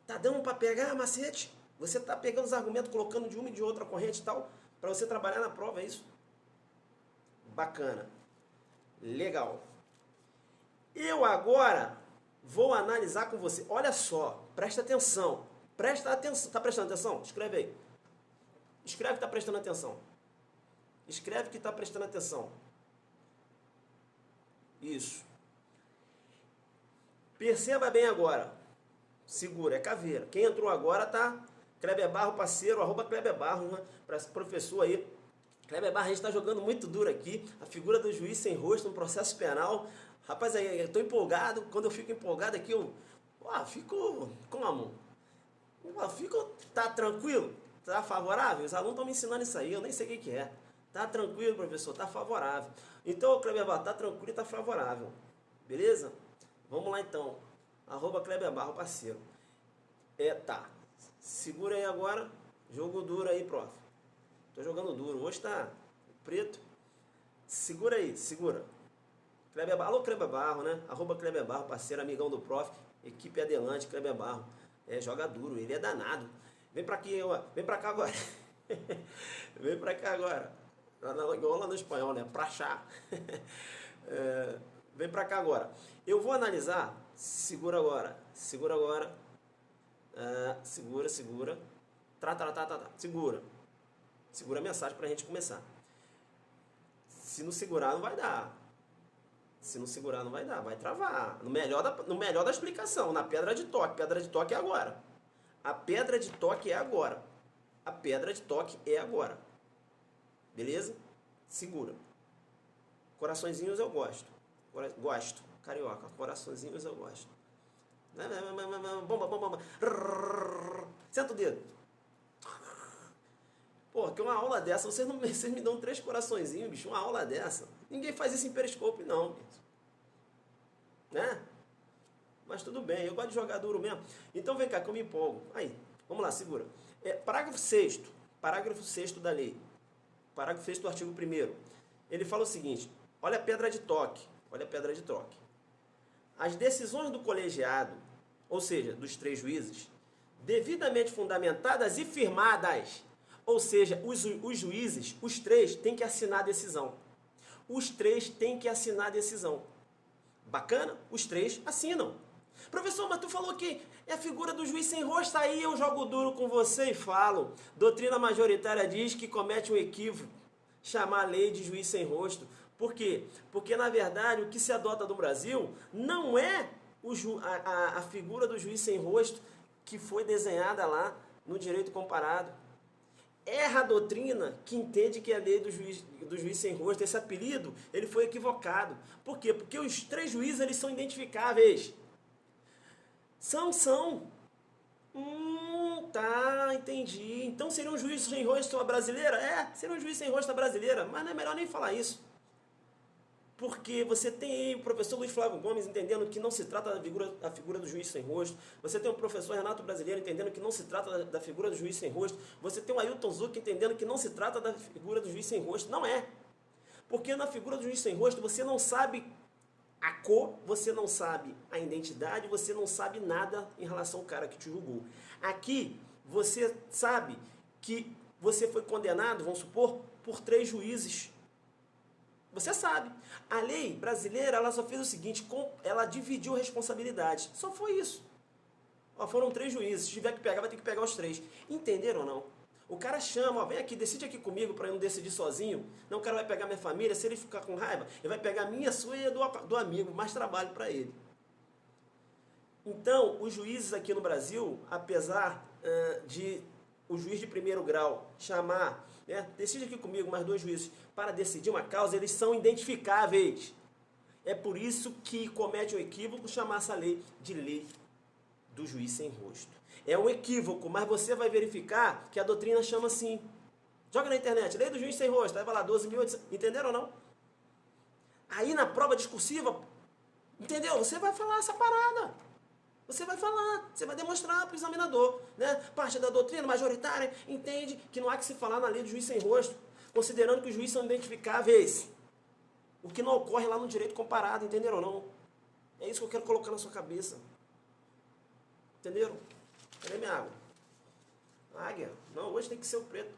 Tá dando para pegar macete? Você tá pegando os argumentos, colocando de uma e de outra corrente e tal, para você trabalhar na prova, é isso? Bacana. Legal. Eu agora vou analisar com você. Olha só, presta atenção. Presta atenção. Tá prestando atenção? Escreve aí. Escreve que tá prestando atenção. Escreve que tá prestando atenção. Isso. Perceba bem agora. Segura, é caveira. Quem entrou agora tá Kleber Barro, parceiro, @Kleber Barro, né? Para esse professor aí. Kleber Barro, a gente está jogando muito duro aqui. A figura do juiz sem rosto no processo penal. Rapaz, aí, eu estou empolgado. Quando eu fico empolgado aqui, eu fico como? Tá tranquilo? Tá favorável? Os alunos estão me ensinando isso aí, eu nem sei o que é. Tá tranquilo, professor? Tá favorável. Então, Kleber Barro, tá tranquilo e tá favorável. Beleza? Vamos lá então. @Kleber Barro, parceiro. Tá. Segura aí agora. Jogo duro aí, prof. Tô jogando duro. Hoje tá preto. Segura aí, segura. Kleber Barro, alô Kleber Barro, né? @Kleber Barro, parceiro, amigão do prof. Equipe adelante, Kleber Barro. Joga duro, ele é danado. Vem pra aqui, vem pra cá agora. Vem pra cá agora. Igual lá no espanhol, né? Pra chá. Vem pra cá agora. Eu vou analisar. Segura agora. Segura agora. Segura. Segura. Segura a mensagem pra gente começar. Se não segurar, não vai dar. Se não segurar, não vai dar. Vai travar. No melhor da explicação. Na pedra de toque. Pedra de toque é agora. A pedra de toque é agora. A pedra de toque é agora. Beleza? Segura. Coraçõezinhos eu gosto. Gosto. Carioca. Coraçõezinhos eu gosto. Bomba. Senta o dedo. Pô, que uma aula dessa, vocês me dão 3 coraçõezinhos, bicho, uma aula dessa. Ninguém faz isso em Periscope, não, bicho. Né? Mas tudo bem, eu gosto de jogar duro mesmo. Então vem cá, que eu me empolgo. Aí, vamos lá, segura. Parágrafo 6º da lei. Parágrafo 6º do artigo 1º. Ele fala o seguinte: olha a pedra de toque. As decisões do colegiado, ou seja, dos 3 juízes, devidamente fundamentadas e firmadas. Ou seja, os juízes, os 3, têm que assinar a decisão. Os 3 têm que assinar a decisão. Bacana? Os 3 assinam. Professor, mas tu falou que é a figura do juiz sem rosto. Aí eu jogo duro com você e falo. Doutrina majoritária diz que comete um equívoco chamar a lei de juiz sem rosto. Por quê? Porque, na verdade, o que se adota no Brasil não é a figura do juiz sem rosto que foi desenhada lá no direito comparado. Erra a doutrina que entende que a lei do juiz sem rosto, esse apelido, ele foi equivocado. Por quê? Porque os 3 juízes, eles são identificáveis. São. Tá, entendi. Então seria um juiz sem rosto a brasileira? Seria um juiz sem rosto a brasileira, mas não é melhor nem falar isso. Porque você tem aí o professor Luiz Flávio Gomes entendendo que não se trata da figura do juiz sem rosto. Você tem o professor Renato Brasileiro entendendo que não se trata da figura do juiz sem rosto. Você tem o Ailton Zucchi entendendo que não se trata da figura do juiz sem rosto. Não é. Porque na figura do juiz sem rosto você não sabe a cor, você não sabe a identidade, você não sabe nada em relação ao cara que te julgou. Aqui você sabe que você foi condenado, vamos supor, por 3 juízes. Você sabe. A lei brasileira, ela só fez o seguinte, ela dividiu responsabilidade. Só foi isso. Foram 3 juízes. Se tiver que pegar, vai ter que pegar os 3. Entenderam ou não? O cara chama, vem aqui, decide aqui comigo para eu não decidir sozinho. Não, o cara vai pegar minha família, se ele ficar com raiva, ele vai pegar a minha, a sua e a do amigo. Mais trabalho para ele. Então, os juízes aqui no Brasil, apesar de o juiz de 1º grau chamar, decide aqui comigo, mais 2 juízes, para decidir uma causa, eles são identificáveis. É por isso que comete um equívoco chamar essa lei de lei do juiz sem rosto. É um equívoco, mas você vai verificar que a doutrina chama assim. Joga na internet, lei do juiz sem rosto, aí vai lá, 12.800, entenderam ou não? Aí na prova discursiva, entendeu? Você vai falar essa parada. Você vai falar, você vai demonstrar para o examinador, né? Parte da doutrina majoritária entende que não há que se falar na lei do juiz sem rosto, considerando que os juízes são identificáveis. O que não ocorre lá no direito comparado, entenderam ou não? É isso que eu quero colocar na sua cabeça. Entenderam? Cadê minha água? Águia? Não, hoje tem que ser o preto.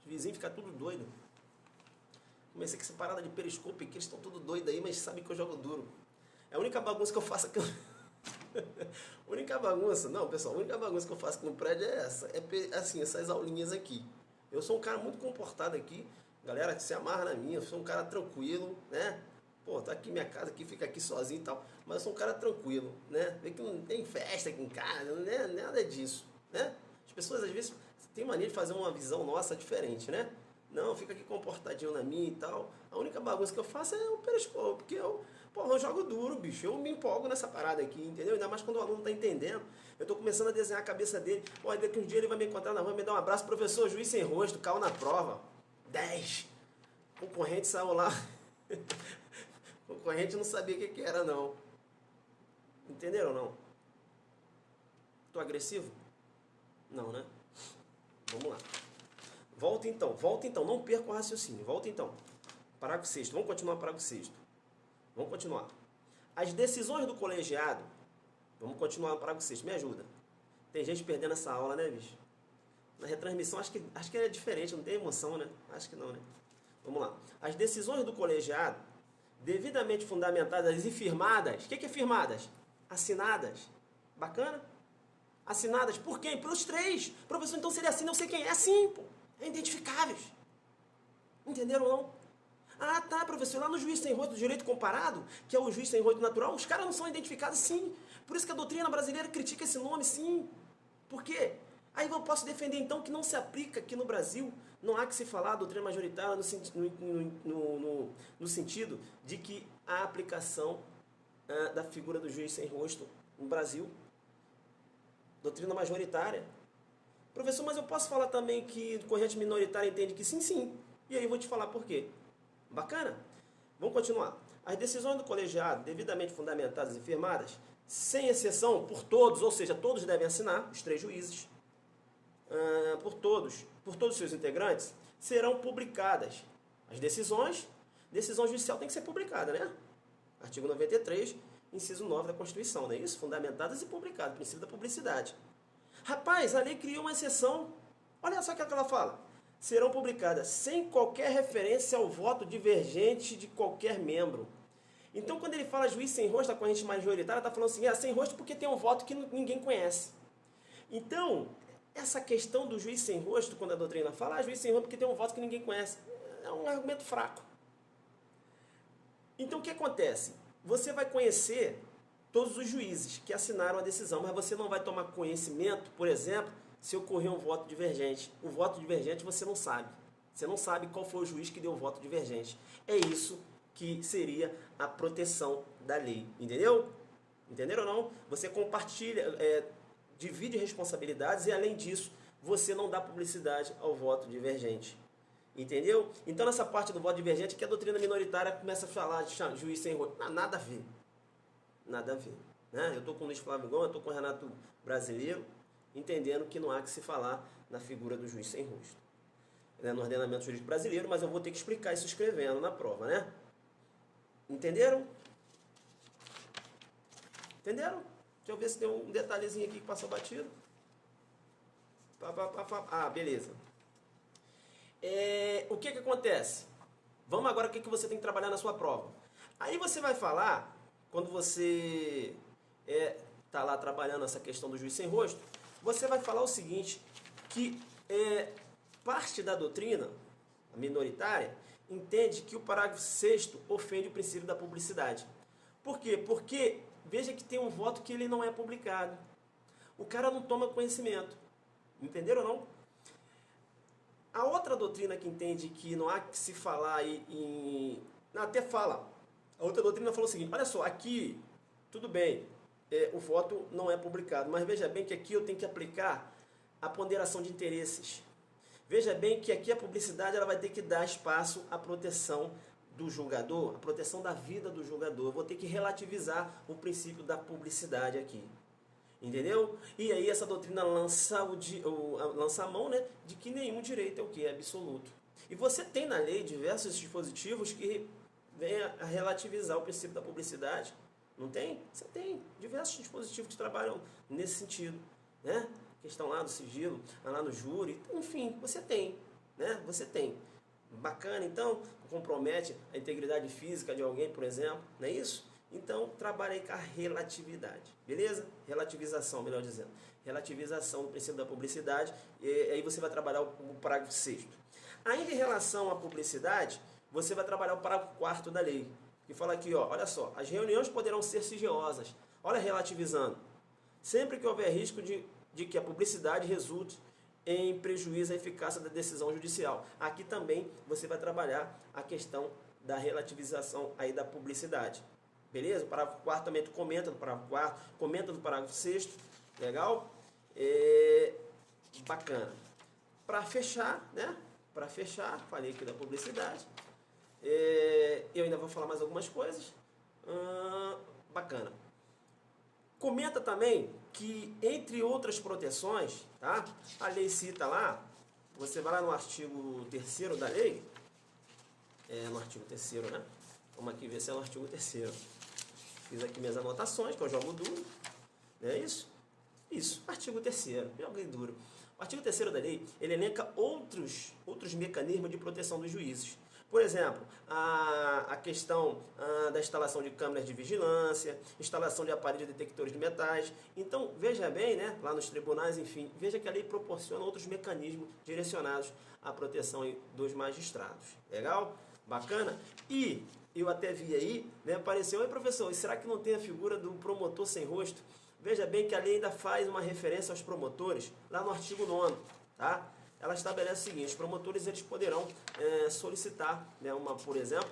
Os vizinhos ficam tudo doido. Comecei com essa parada de periscope, que eles estão tudo doidos aí, mas sabem que eu jogo duro. É a única bagunça que eu faço aqui. Única bagunça, não, pessoal, a única bagunça que eu faço aqui no prédio é essa. É assim, essas aulinhas aqui. Eu sou um cara muito comportado aqui. Galera que se amarra na minha, eu sou um cara tranquilo, né? Pô, tá aqui minha casa, aqui, fica aqui sozinho e tal. Mas eu sou um cara tranquilo, né? Vê que não tem festa aqui em casa, não é nada disso, né? As pessoas às vezes têm mania de fazer uma visão nossa diferente, né? Não, fica aqui comportadinho na minha e tal. A única bagunça que eu faço é o periscope, porque eu jogo duro, bicho. Eu me empolgo nessa parada aqui, entendeu? Ainda mais quando o aluno tá entendendo. Eu tô começando a desenhar a cabeça dele. Pô, daqui uns dias ele vai me encontrar na rua, me dar um abraço. Professor, juiz sem rosto, caiu na prova. 10. Concorrente saiu lá. Concorrente não sabia o que era, não. Entenderam ou não? Tô agressivo? Não, né? Vamos lá. Volta então, não perca o raciocínio. Volta então. Parágrafo 6º, vamos continuar o parágrafo 6º. Vamos continuar. As decisões do colegiado, vamos continuar no parágrafo 6º, me ajuda. Tem gente perdendo essa aula, né, bicho? Na retransmissão acho que é diferente, não tem emoção, né? Acho que não, né? Vamos lá. As decisões do colegiado, devidamente fundamentadas e firmadas, o que é firmadas? Assinadas. Bacana? Assinadas por quem? Pelos três. Professor, então se ele assina, eu sei quem é. Sim, pô. É identificáveis. Entenderam ou não? Ah, tá, professor. Lá no juiz sem rosto do direito comparado, que é o juiz sem rosto natural, os caras não são identificados, sim. Por isso que a doutrina brasileira critica esse nome, sim. Por quê? Aí eu posso defender, então, que não se aplica aqui no Brasil. Não há que se falar a doutrina majoritária no sentido de que a aplicação da figura do juiz sem rosto no Brasil, doutrina majoritária. Professor, mas eu posso falar também que corrente minoritária entende que sim, sim. E aí eu vou te falar por quê. Bacana? Vamos continuar. As decisões do colegiado, devidamente fundamentadas e firmadas, sem exceção, por todos, ou seja, todos devem assinar, os três juízes, por todos os seus integrantes, serão publicadas. As decisão judicial tem que ser publicada, né? Artigo 93, inciso 9 da Constituição, não é isso? Fundamentadas e publicadas, princípio da publicidade. Rapaz, a lei criou uma exceção. Olha só o que ela fala. Serão publicadas sem qualquer referência ao voto divergente de qualquer membro. Então, quando ele fala juiz sem rosto, a corrente majoritária está falando assim, sem rosto porque tem um voto que ninguém conhece. Então, essa questão do juiz sem rosto, quando a doutrina fala, juiz sem rosto porque tem um voto que ninguém conhece, é um argumento fraco. Então, o que acontece? Você vai conhecer todos os juízes que assinaram a decisão, mas você não vai tomar conhecimento, por exemplo, se ocorrer um voto divergente. O voto divergente você não sabe. Você não sabe qual foi o juiz que deu o voto divergente. É isso que seria a proteção da lei. Entendeu? Entenderam ou não? Você compartilha, divide responsabilidades e, além disso, você não dá publicidade ao voto divergente. Entendeu? Então, nessa parte do voto divergente, que a doutrina minoritária começa a falar de juiz sem rosto. Nada a ver. Nada a ver. Né? Eu estou com o Luiz Flávio Gomes, eu estou com o Renato Brasileiro, entendendo que não há que se falar na figura do juiz sem rosto. No ordenamento jurídico brasileiro, mas eu vou ter que explicar isso escrevendo na prova, né? Entenderam? Entenderam? Deixa eu ver se tem um detalhezinho aqui que passou batido. Ah, beleza. O que acontece? Vamos agora, o que você tem que trabalhar na sua prova. Aí você vai falar, quando você está lá trabalhando essa questão do juiz sem rosto, você vai falar o seguinte, que parte da doutrina minoritária entende que o parágrafo 6º ofende o princípio da publicidade. Por quê? Porque veja que tem um voto que ele não é publicado. O cara não toma conhecimento. Entenderam ou não? A outra doutrina que entende que não há que se falar até fala. A outra doutrina falou o seguinte, olha só, aqui, tudo bem, o voto não é publicado, mas veja bem que aqui eu tenho que aplicar a ponderação de interesses. Veja bem que aqui a publicidade ela vai ter que dar espaço à proteção do julgador, a proteção da vida do julgador. Eu vou ter que relativizar o princípio da publicidade aqui. Entendeu? E aí essa doutrina lança a mão, né, de que nenhum direito é o que? É absoluto. E você tem na lei diversos dispositivos que vêm a relativizar o princípio da publicidade. Não tem? Você tem diversos dispositivos que trabalham nesse sentido, né? Questão lá do sigilo, lá no júri, enfim, você tem, né? Você tem. Bacana, então, compromete a integridade física de alguém, por exemplo, não é isso? Então, trabalha aí com a relatividade, beleza? Relativização, melhor dizendo. Relativização do princípio da publicidade, e aí você vai trabalhar o parágrafo 6º. Ainda em relação à publicidade, você vai trabalhar o parágrafo 4º da lei, que fala aqui, ó, olha só, as reuniões poderão ser sigilosas. Olha, relativizando. Sempre que houver risco de que a publicidade resulte em prejuízo à eficácia da decisão judicial. Aqui também você vai trabalhar a questão da relativização aí da publicidade. Beleza? O parágrafo 4º também tu comenta do parágrafo 4º, comenta do parágrafo 6º. Legal? Bacana. Para fechar, né? Para fechar, falei aqui da publicidade. Eu ainda vou falar mais algumas coisas. Bacana. Comenta também que, entre outras proteções, tá? A lei cita lá, você vai lá no artigo 3º da lei, no artigo 3º, né? Vamos aqui ver se é no artigo 3º. Fiz aqui minhas anotações, que eu jogo duro, não é isso? Isso, artigo 3º, joguei duro. O artigo 3º da lei, ele elenca outros mecanismos de proteção dos juízes. Por exemplo, a questão da instalação de câmeras de vigilância, instalação de aparelhos detectores de metais. Então, veja bem, né, lá nos tribunais, enfim, veja que a lei proporciona outros mecanismos direcionados à proteção dos magistrados. Legal? Bacana? E eu até vi aí, né, apareceu, professor, e será que não tem a figura do promotor sem rosto? Veja bem que a lei ainda faz uma referência aos promotores, lá no artigo 9º, tá? Ela estabelece o seguinte: os promotores eles poderão solicitar, né, por exemplo,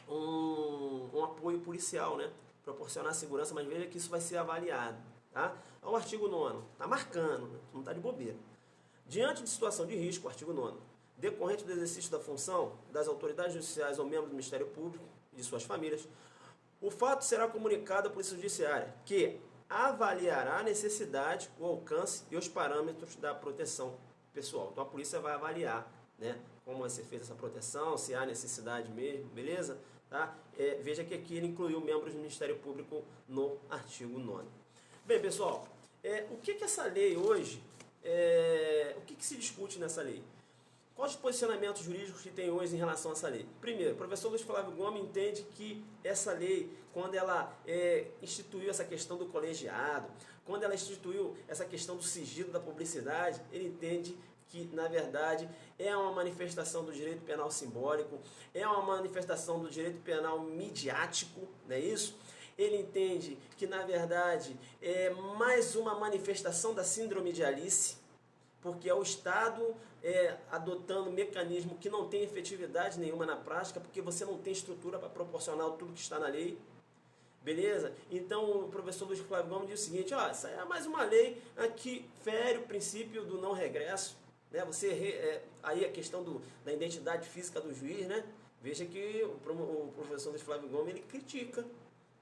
um apoio policial, né, proporcionar segurança, mas veja que isso vai ser avaliado, tá? O artigo 9º, tá marcando, né, não está de bobeira. Diante de situação de risco, o artigo 9º, decorrente do exercício da função das autoridades judiciais ou membros do Ministério Público e de suas famílias, o fato será comunicado à Polícia Judiciária, que avaliará a necessidade, o alcance e os parâmetros da proteção pessoal. Então a polícia vai avaliar, né, como vai ser feita essa proteção, se há necessidade mesmo, beleza? Tá? Veja que aqui ele incluiu membros do Ministério Público no artigo 9º. Bem, pessoal, o que essa lei hoje, o que se discute nessa lei? Quais os posicionamentos jurídicos que tem hoje em relação a essa lei? Primeiro, o professor Luiz Flávio Gomes entende que essa lei, quando ela instituiu essa questão do colegiado, quando ela instituiu essa questão do sigilo da publicidade, ele entende que, na verdade, é uma manifestação do direito penal simbólico, é uma manifestação do direito penal midiático, não é isso? Ele entende que, na verdade, é mais uma manifestação da síndrome de Alice, porque é o Estado adotando um mecanismo que não tem efetividade nenhuma na prática, porque você não tem estrutura para proporcionar tudo que está na lei. Beleza? Então o professor Luiz Flávio Gomes diz o seguinte: ó, essa é mais uma lei que fere o princípio do não regresso. Né? Aí a questão da identidade física do juiz, né? Veja que o professor Luiz Flávio Gomes ele critica.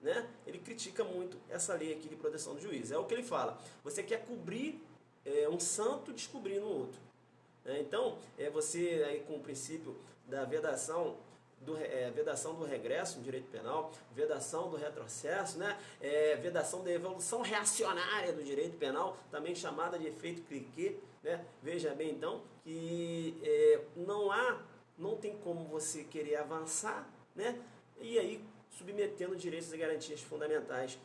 Né? Ele critica muito essa lei aqui de proteção do juiz. É o que ele fala. Você quer cobrir um santo descobrindo o outro. Então, você aí com o princípio da vedação do regresso no direito penal, vedação do retrocesso, né? Vedação da evolução reacionária do direito penal, também chamada de efeito cliquet, né? Veja bem, então, que não tem como você querer avançar, né? E aí submetendo direitos e garantias fundamentais,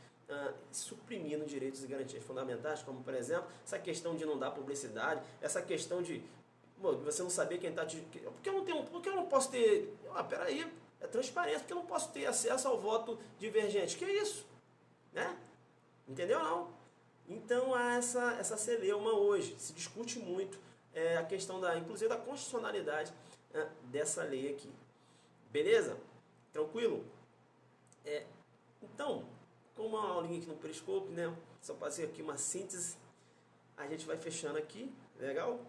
suprimindo direitos e garantias fundamentais, como, por exemplo, essa questão de não dar publicidade, essa questão de você não saber quem está te... Porque eu não posso ter... peraí, é transparência, porque eu não posso ter acesso ao voto divergente. Que é isso? Né? Entendeu, não? Então, há essa celeuma hoje. Se discute muito a questão, inclusive, da constitucionalidade dessa lei aqui. Beleza? Tranquilo? Então, como uma aulinha aqui no Periscope, né? Só fazer aqui uma síntese. A gente vai fechando aqui. Legal?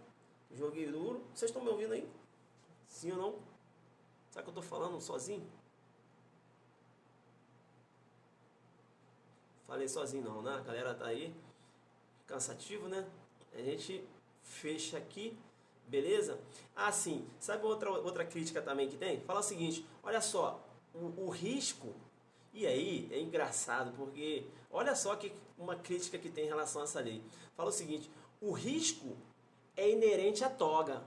Joguei duro. Vocês estão me ouvindo aí? Sim ou não? Será que eu estou falando sozinho? Falei sozinho não, né? A galera tá aí, cansativo, né? A gente fecha aqui, beleza? Ah, sim. Sabe outra crítica também que tem? Fala o seguinte, olha só, o risco... E aí, é engraçado, porque olha só que uma crítica que tem em relação a essa lei. Fala o seguinte, o risco é inerente à toga.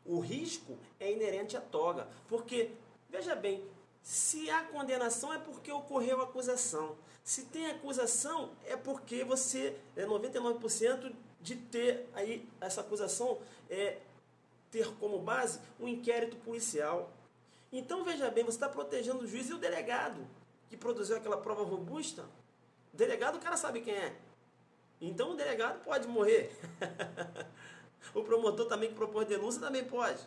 O risco é inerente à toga. Porque, veja bem, se há condenação é porque ocorreu acusação. Se tem acusação é porque você é 99% de ter aí essa acusação ter como base um inquérito policial. Então, veja bem, você está protegendo o juiz e o delegado que produziu aquela prova robusta. O delegado, o cara sabe quem é. Então, o delegado pode morrer. O promotor também que propôs denúncia também pode.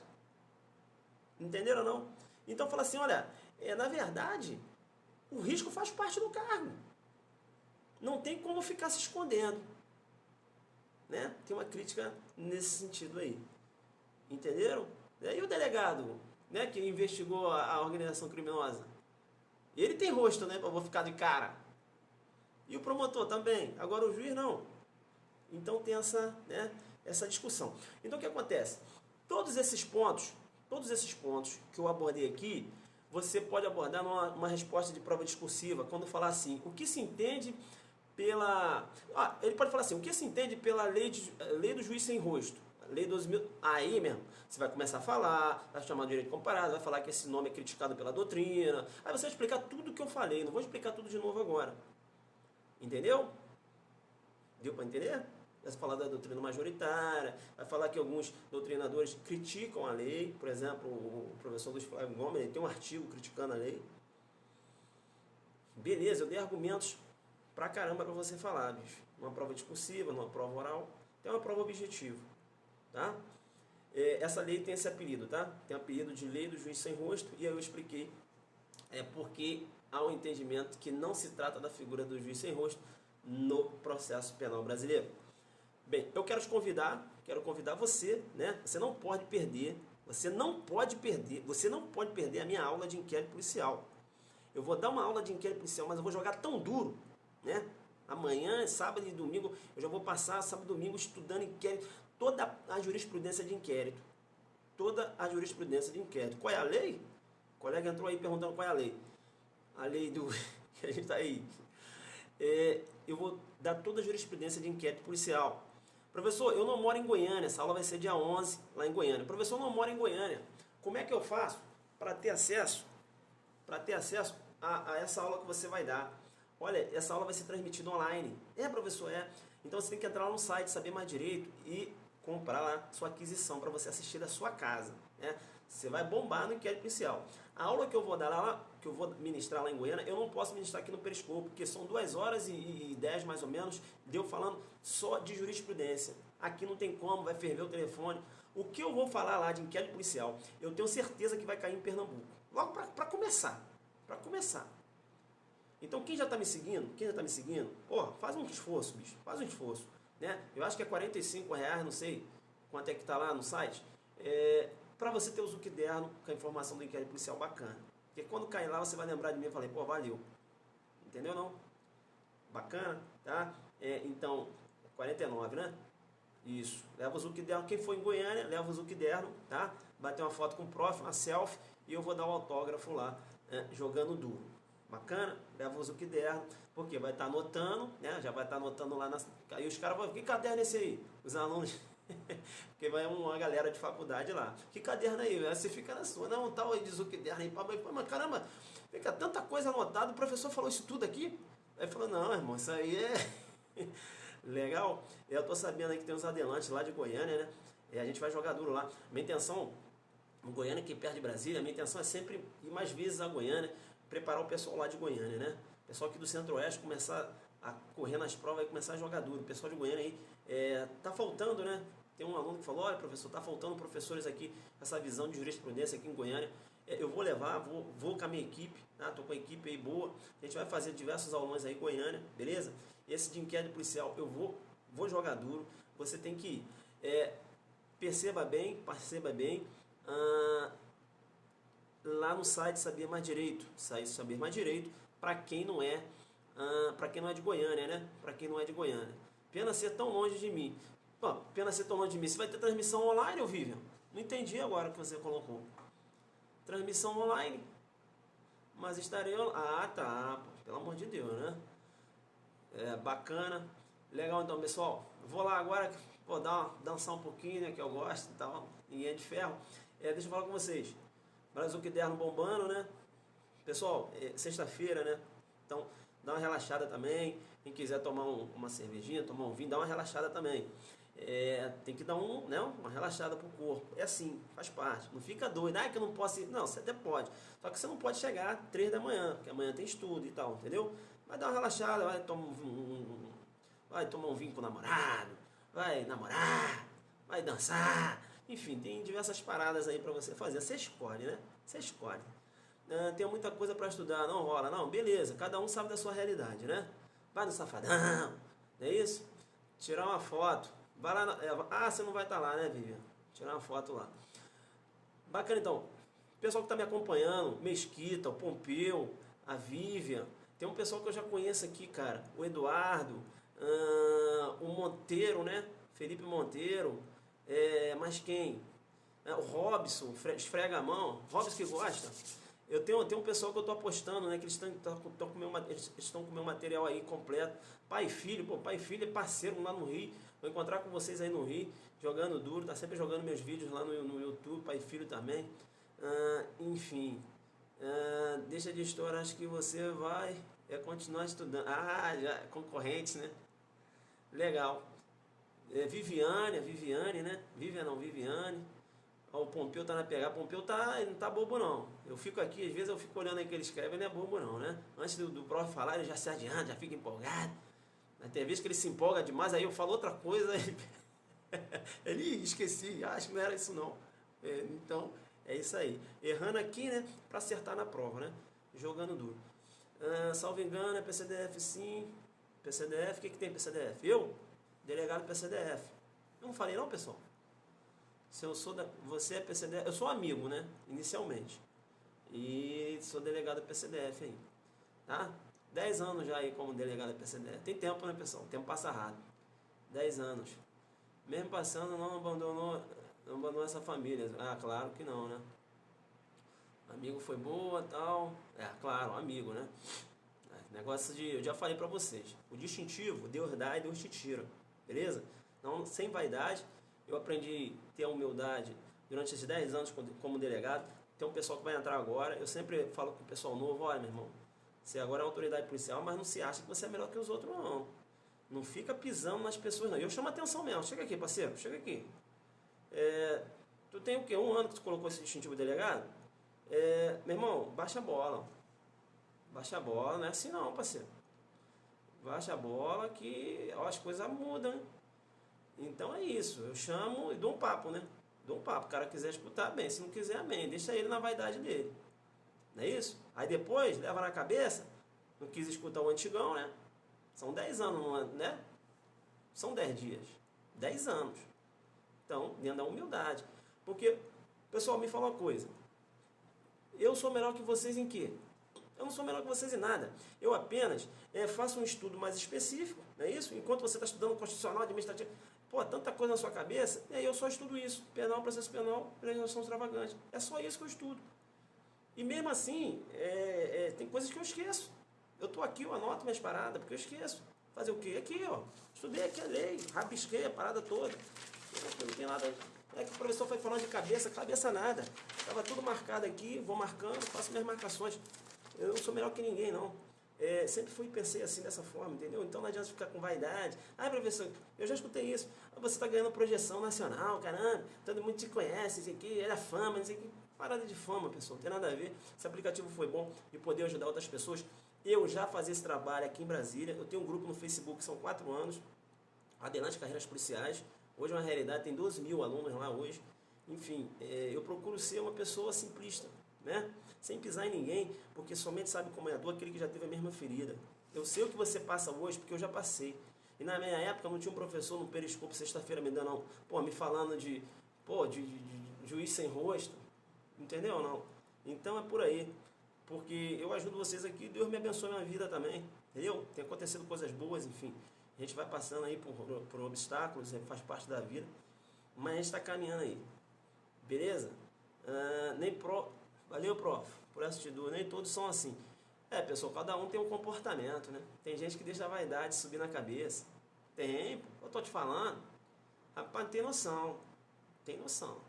Entenderam ou não? Então, fala assim, olha, na verdade, o risco faz parte do cargo. Não tem como ficar se escondendo. Né? Tem uma crítica nesse sentido aí. Entenderam? E o delegado, né, que investigou a organização criminosa? Ele tem rosto, né? Eu vou ficar de cara. E o promotor também. Agora o juiz não. Então tem essa discussão. Então o que acontece? Todos esses pontos que eu abordei aqui, você pode abordar numa resposta de prova discursiva, quando falar assim, o que se entende pela... ele pode falar assim, o que se entende pela lei do juiz sem rosto? Lei 12.000, aí mesmo, você vai começar a falar, vai chamar de direito comparado, vai falar que esse nome é criticado pela doutrina, aí você vai explicar tudo o que eu falei, não vou explicar tudo de novo agora. Entendeu? Deu para entender? Vai falar da doutrina majoritária, vai falar que alguns doutrinadores criticam a lei, por exemplo, o professor Luiz Flávio Gomes, ele tem um artigo criticando a lei. Beleza, eu dei argumentos pra caramba para você falar, bicho. Numa prova discursiva, numa prova oral, tem uma prova objetiva. Tá? Essa lei tem esse apelido, tá? Tem o apelido de lei do juiz sem rosto, e aí eu expliquei porque há um entendimento que não se trata da figura do juiz sem rosto no processo penal brasileiro. Bem, eu quero convidar você, né? Você não pode perder a minha aula de inquérito policial. Eu vou dar uma aula de inquérito policial, mas eu vou jogar tão duro, né? Amanhã, sábado e domingo, eu já vou passar sábado e domingo estudando inquérito, toda a jurisprudência de inquérito. Qual é a lei? O colega entrou aí perguntando qual é a lei. A lei do... que a gente está aí. Eu vou dar toda a jurisprudência de inquérito policial. Professor, eu não moro em Goiânia, essa aula vai ser dia 11, lá em Goiânia. Professor, eu não moro em Goiânia. Como é que eu faço para ter acesso a essa aula que você vai dar? Olha, essa aula vai ser transmitida online. Professor, Então você tem que entrar lá no site, saber mais direito e comprar lá sua aquisição para você assistir da sua casa. Né? Você vai bombar no inquérito policial. A aula que eu vou dar lá, que eu vou ministrar lá em Goiânia, eu não posso ministrar aqui no Periscope, porque são 2 horas e 10 mais ou menos, de eu falando só de jurisprudência. Aqui não tem como, vai ferver o telefone. O que eu vou falar lá de inquérito policial, eu tenho certeza que vai cair em Pernambuco. Logo para começar. Para começar. Então quem já está me seguindo, faz um esforço, bicho. Faz um esforço. Né? Eu acho que é R$45, não sei quanto é que está lá no site. Para você ter o Zucderno com a informação do inquérito policial bacana. Porque quando cair lá, você vai lembrar de mim e falei, valeu. Entendeu não? Bacana, tá? Então, 49, né? Isso. Leva o Zucderno. Quem for em Goiânia, leva o Zucderno, tá? Bater uma foto com o prof, uma selfie, e eu vou dar o autógrafo lá, jogando duro. Bacana? Leva o Zucderno, porque vai estar anotando, né? Já vai estar anotando lá. Aí os caras vão, que caderno é esse aí? Os alunos... porque vai uma galera de faculdade lá. Que caderno aí? Você fica na sua. Não, tal aí de Zucderno aí. Mas caramba, fica tanta coisa anotada. O professor falou isso tudo aqui? Aí falou, não, irmão, isso aí é... legal. Eu tô sabendo aí que tem uns adelantes lá de Goiânia, né? A gente vai jogar duro lá. Minha intenção, o Goiânia que perde Brasília, minha intenção é sempre ir mais vezes a Goiânia, preparar o pessoal lá de Goiânia, né? O pessoal aqui do Centro-Oeste começar a correr nas provas e começar a jogar duro. O pessoal de Goiânia aí tá faltando, né? Tem um aluno que falou, olha professor, tá faltando professores aqui, essa visão de jurisprudência aqui em Goiânia. Eu vou levar, vou com a minha equipe, tá? Tô com a equipe aí boa. A gente vai fazer diversos aulões aí em Goiânia, beleza? Esse de inquérito policial eu vou jogar duro. Você tem que ir. perceba bem, lá no site Saber Mais Direito, para quem não é, de Goiânia, né? Para quem não é de Goiânia. Pena ser tão longe de mim. Pô, pena ser tão longe de mim. Você vai ter transmissão online, ô Vivian? Não entendi agora o que você colocou. Transmissão online. Mas estarei... Ah, tá. Pô, pelo amor de Deus, né? Bacana. Legal, então, pessoal. Vou lá agora, vou dançar um pouquinho, né? Que eu gosto e tal. Ninguém é de ferro. Deixa eu falar com vocês. Brasil que derno bombando, né? Pessoal, sexta-feira, né? Então, dá uma relaxada também. Quem quiser tomar uma cervejinha, tomar um vinho, dá uma relaxada também. Tem que dar uma relaxada pro corpo. É assim, faz parte. Não fica doido. Que eu não posso ir. Não, você até pode. Só que você não pode chegar 3 da manhã, porque amanhã tem estudo e tal, entendeu? Vai dar uma relaxada, vai tomar um vinho com o namorado, vai namorar, vai dançar. Enfim, tem diversas paradas aí pra você fazer. Você escolhe, né? Você escolhe. Tem muita coisa pra estudar, não rola, não? Beleza, cada um sabe da sua realidade, né? Vai no Safadão, não é isso? Tirar uma foto. Vai lá você não vai estar lá, né, Vivian? Tirar uma foto lá. Bacana, então. O pessoal que está me acompanhando, Mesquita, o Pompeu, a Vivian. Tem um pessoal que eu já conheço aqui, cara. O Eduardo, o Monteiro, né? Felipe Monteiro. Mais quem? O Robson, esfrega a mão. Robson que gosta. Eu tenho um pessoal que eu estou apostando, né? Que eles estão com o meu material aí completo. Pai e filho, pai e filho é parceiro lá no Rio. Vou encontrar com vocês aí no Rio, jogando duro. Tá sempre jogando meus vídeos lá no YouTube, pai e filho também. Enfim, deixa de história, acho que você vai continuar estudando. Já, concorrentes, né? Legal. Viviane, né? Viviane. O Pompeu tá na pegada. O Pompeu ele não tá bobo não. Eu fico aqui, às vezes eu fico olhando aí o que ele escreve, ele não é bobo não, né? Antes do prof falar, ele já se adianta, já fica empolgado. Mas tem vezes que ele se empolga demais, aí eu falo outra coisa, ele esqueci, acho que não era isso não. Então, é isso aí. Errando aqui, né? Pra acertar na prova, né? Jogando duro. Salvo engano, é PCDF sim. PCDF, o que tem PCDF? Eu? Delegado PCDF. Eu não falei não, pessoal? Se eu sou você é PCDF, eu sou amigo, né? Inicialmente. E sou delegado PCDF aí. Tá? 10 anos já aí como delegado PCDF. Tem tempo, né, pessoal? O tempo passa rápido. 10 anos. Mesmo passando, não abandonou essa família. Claro que não, né? Amigo foi boa, tal. Claro, amigo, né? Negócio eu já falei pra vocês. O distintivo, Deus dá e Deus te tira. Beleza? Não, sem vaidade. Eu aprendi a ter a humildade durante esses 10 anos como delegado. Tem um pessoal que vai entrar agora. Eu sempre falo com o pessoal novo: olha, meu irmão, você agora é autoridade policial, mas não se acha que você é melhor que os outros, não. Não fica pisando nas pessoas, não. E eu chamo a atenção mesmo. Chega aqui, parceiro, chega aqui. Tu tem o quê? 1 ano que tu colocou esse distintivo delegado? Meu irmão, baixa a bola. Baixa a bola, não é assim não, parceiro. Baixa a bola que as coisas mudam, hein? Então é isso, eu chamo e dou um papo, né? Dou um papo, o cara quiser escutar, bem, se não quiser, bem, deixa ele na vaidade dele. Não é isso? Aí depois, leva na cabeça, não quis escutar o antigão, né? São 10 anos, né? São 10 dias. 10 anos. Então, dentro da humildade. Porque, pessoal, me fala uma coisa. Eu sou melhor que vocês em quê? Eu não sou melhor que vocês em nada. Eu apenas faço um estudo mais específico, não é isso? Enquanto você está estudando constitucional, administrativo, tanta coisa na sua cabeça, e aí eu só estudo isso. Penal, processo penal, legislação extravagante. É só isso que eu estudo. E mesmo assim, tem coisas que eu esqueço. Eu estou aqui, eu anoto minhas paradas, porque eu esqueço. Fazer o quê? Aqui, ó. Estudei aqui a lei, rabisquei a parada toda. Não tem nada. Que o professor foi falando de cabeça nada. Estava tudo marcado aqui, vou marcando, faço minhas marcações. Eu não sou melhor que ninguém, não. Sempre fui e pensei assim, dessa forma, entendeu? Então não adianta ficar com vaidade. Professor, eu já escutei isso. Você está ganhando projeção nacional, caramba. Todo mundo te conhece, isso aqui, era fama, isso aqui. Parada de fama, pessoal, não tem nada a ver. Esse aplicativo foi bom e poder ajudar outras pessoas. Eu já fazia esse trabalho aqui em Brasília. Eu tenho um grupo no Facebook, são 4 anos. Adelante Carreiras Policiais. Hoje é uma realidade, tem 12 mil alunos lá hoje. Enfim, eu procuro ser uma pessoa simplista, né? Sem pisar em ninguém, porque somente sabe como é a dor aquele que já teve a mesma ferida. Eu sei o que você passa hoje, porque eu já passei. E na minha época não tinha um professor no Periscope sexta-feira me falando pô, de juiz sem rosto, entendeu ou não? Então é por aí, porque eu ajudo vocês aqui, Deus me abençoe a minha vida também, entendeu? Tem acontecido coisas boas, enfim, a gente vai passando aí por obstáculos, faz parte da vida, mas a gente está caminhando aí, beleza? Valeu, prof, por assistir, nem todos são assim. Pessoal, cada um tem um comportamento, né? Tem gente que deixa a vaidade subir na cabeça. Tem, eu tô te falando. Rapaz, tem noção. Tem noção.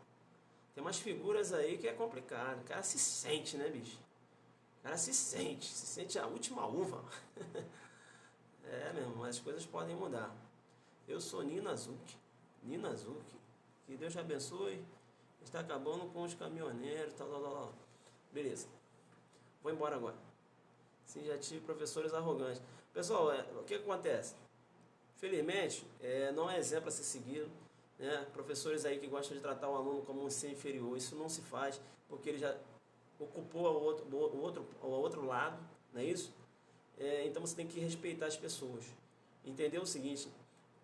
Tem umas figuras aí que é complicado. O cara se sente, né, bicho? O cara se sente a última uva. Mesmo, mas as coisas podem mudar. Eu sou Nina Azuki. Nina Azuki. Que Deus te abençoe. Está acabando com os caminhoneiros, tal. Beleza. Vou embora agora. Sim, já tive professores arrogantes. Pessoal, o que acontece? Felizmente, não é exemplo a ser seguido. Né? Professores aí que gostam de tratar o aluno como um ser inferior, isso não se faz, porque ele já ocupou o outro lado, não é isso? Então você tem que respeitar as pessoas. Entender o seguinte,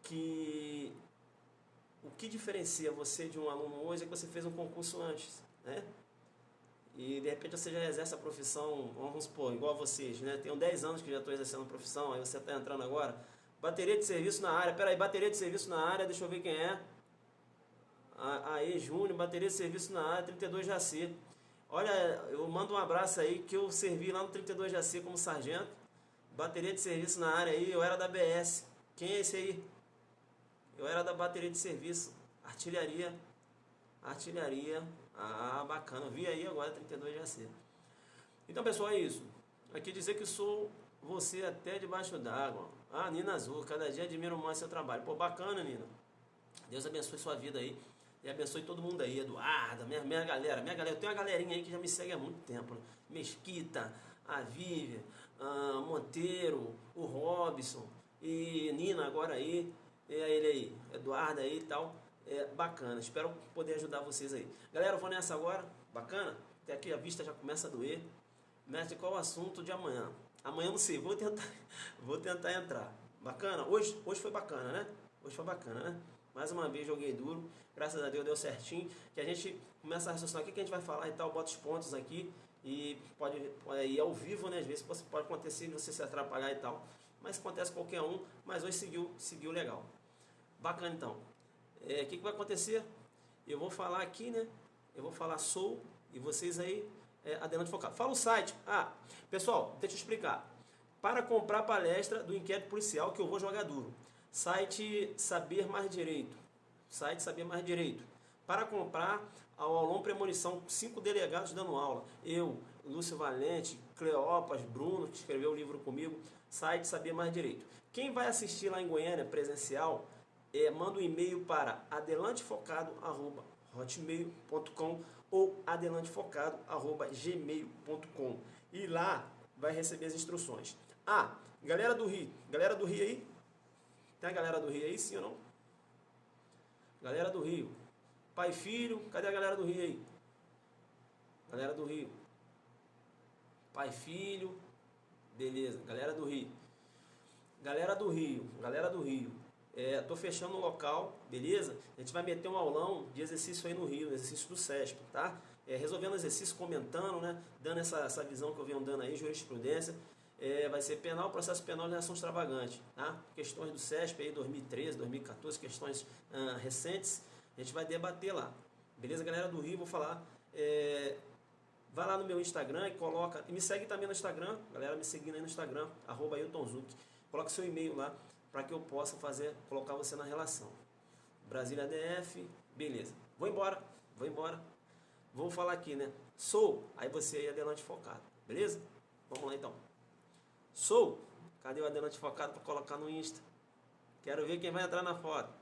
que o que diferencia você de um aluno hoje é que você fez um concurso antes, né? E de repente você já exerce a profissão, vamos supor, igual a vocês, né? Tenho 10 anos que já estou exercendo a profissão, aí você está entrando agora. Bateria de serviço na área, peraí, bateria de serviço na área, deixa eu ver quem é. Aí, Júnior, bateria de serviço na área, 32 Jaci. Olha, eu mando um abraço aí que eu servi lá no 32 Jaci como sargento. Bateria de serviço na área aí, eu era da BS. Quem é esse aí? Eu era da bateria de serviço, artilharia. Bacana, eu vi aí agora 32 Jaci. Então, pessoal, é isso. Aqui dizer que sou você até debaixo d'água. Nina Azul, cada dia admiro mais seu trabalho. Pô, bacana, Nina. Deus abençoe sua vida aí. E abençoe todo mundo aí. Eduardo, minha galera. Eu tenho uma galerinha aí que já me segue há muito tempo. Mesquita, a Vivian, Monteiro, o Robson e Nina agora aí. E ele aí, Eduardo aí e tal. Bacana, espero poder ajudar vocês aí. Galera, eu vou nessa agora. Bacana? Até aqui a vista já começa a doer. Mestre, qual é o assunto de amanhã? Amanhã não sei, vou tentar entrar. Bacana? Hoje foi bacana, né? Hoje foi bacana, né? Mais uma vez joguei duro, graças a Deus deu certinho. Que a gente começa a raciocinar o que a gente vai falar e tal, bota os pontos aqui. E pode ir ao vivo, né? Às vezes pode acontecer de você se atrapalhar e tal. Mas acontece qualquer um, mas hoje seguiu legal. Bacana então. O que vai acontecer? Eu vou falar aqui, né? Eu vou falar e vocês aí, adelante focado. Fala o site. Pessoal, deixa eu explicar. Para comprar a palestra do inquérito policial que eu vou jogar duro. Site Saber Mais Direito. Para comprar ao aulão premonição, 5 delegados dando aula. Eu, Lúcio Valente, Cleopas, Bruno, que escreveu o livro comigo. Site Saber Mais Direito. Quem vai assistir lá em Goiânia, presencial, manda um e-mail para adelantefocado@hotmail.com ou adelantefocado@gmail.com e lá vai receber as instruções. Galera do Rio aí? Tem a galera do Rio aí, sim ou não? Galera do Rio. Pai e filho, cadê a galera do Rio aí? Galera do Rio. Pai e filho, beleza, galera do Rio. Galera do Rio. Tô fechando o local, beleza? A gente vai meter um aulão de exercício aí no Rio, exercício do CESP, tá? Resolvendo exercício, comentando, né? Dando essa visão que eu venho dando aí, jurisprudência. Vai ser penal, processo penal de ação extravagante, tá? Questões do CESP aí, 2013, 2014, questões recentes, a gente vai debater lá. Beleza, galera do Rio, vou falar. Vai lá no meu Instagram e coloca, e me segue também no Instagram, galera me seguindo aí no Instagram, @AiltonZuc. Coloca seu e-mail lá, para que eu possa colocar você na relação. Brasília DF, beleza. Vou embora. Vou falar aqui, né? Aí você aí adelante focado, beleza? Vamos lá então. Cadê o adelante focado para colocar no Insta? Quero ver quem vai entrar na foto.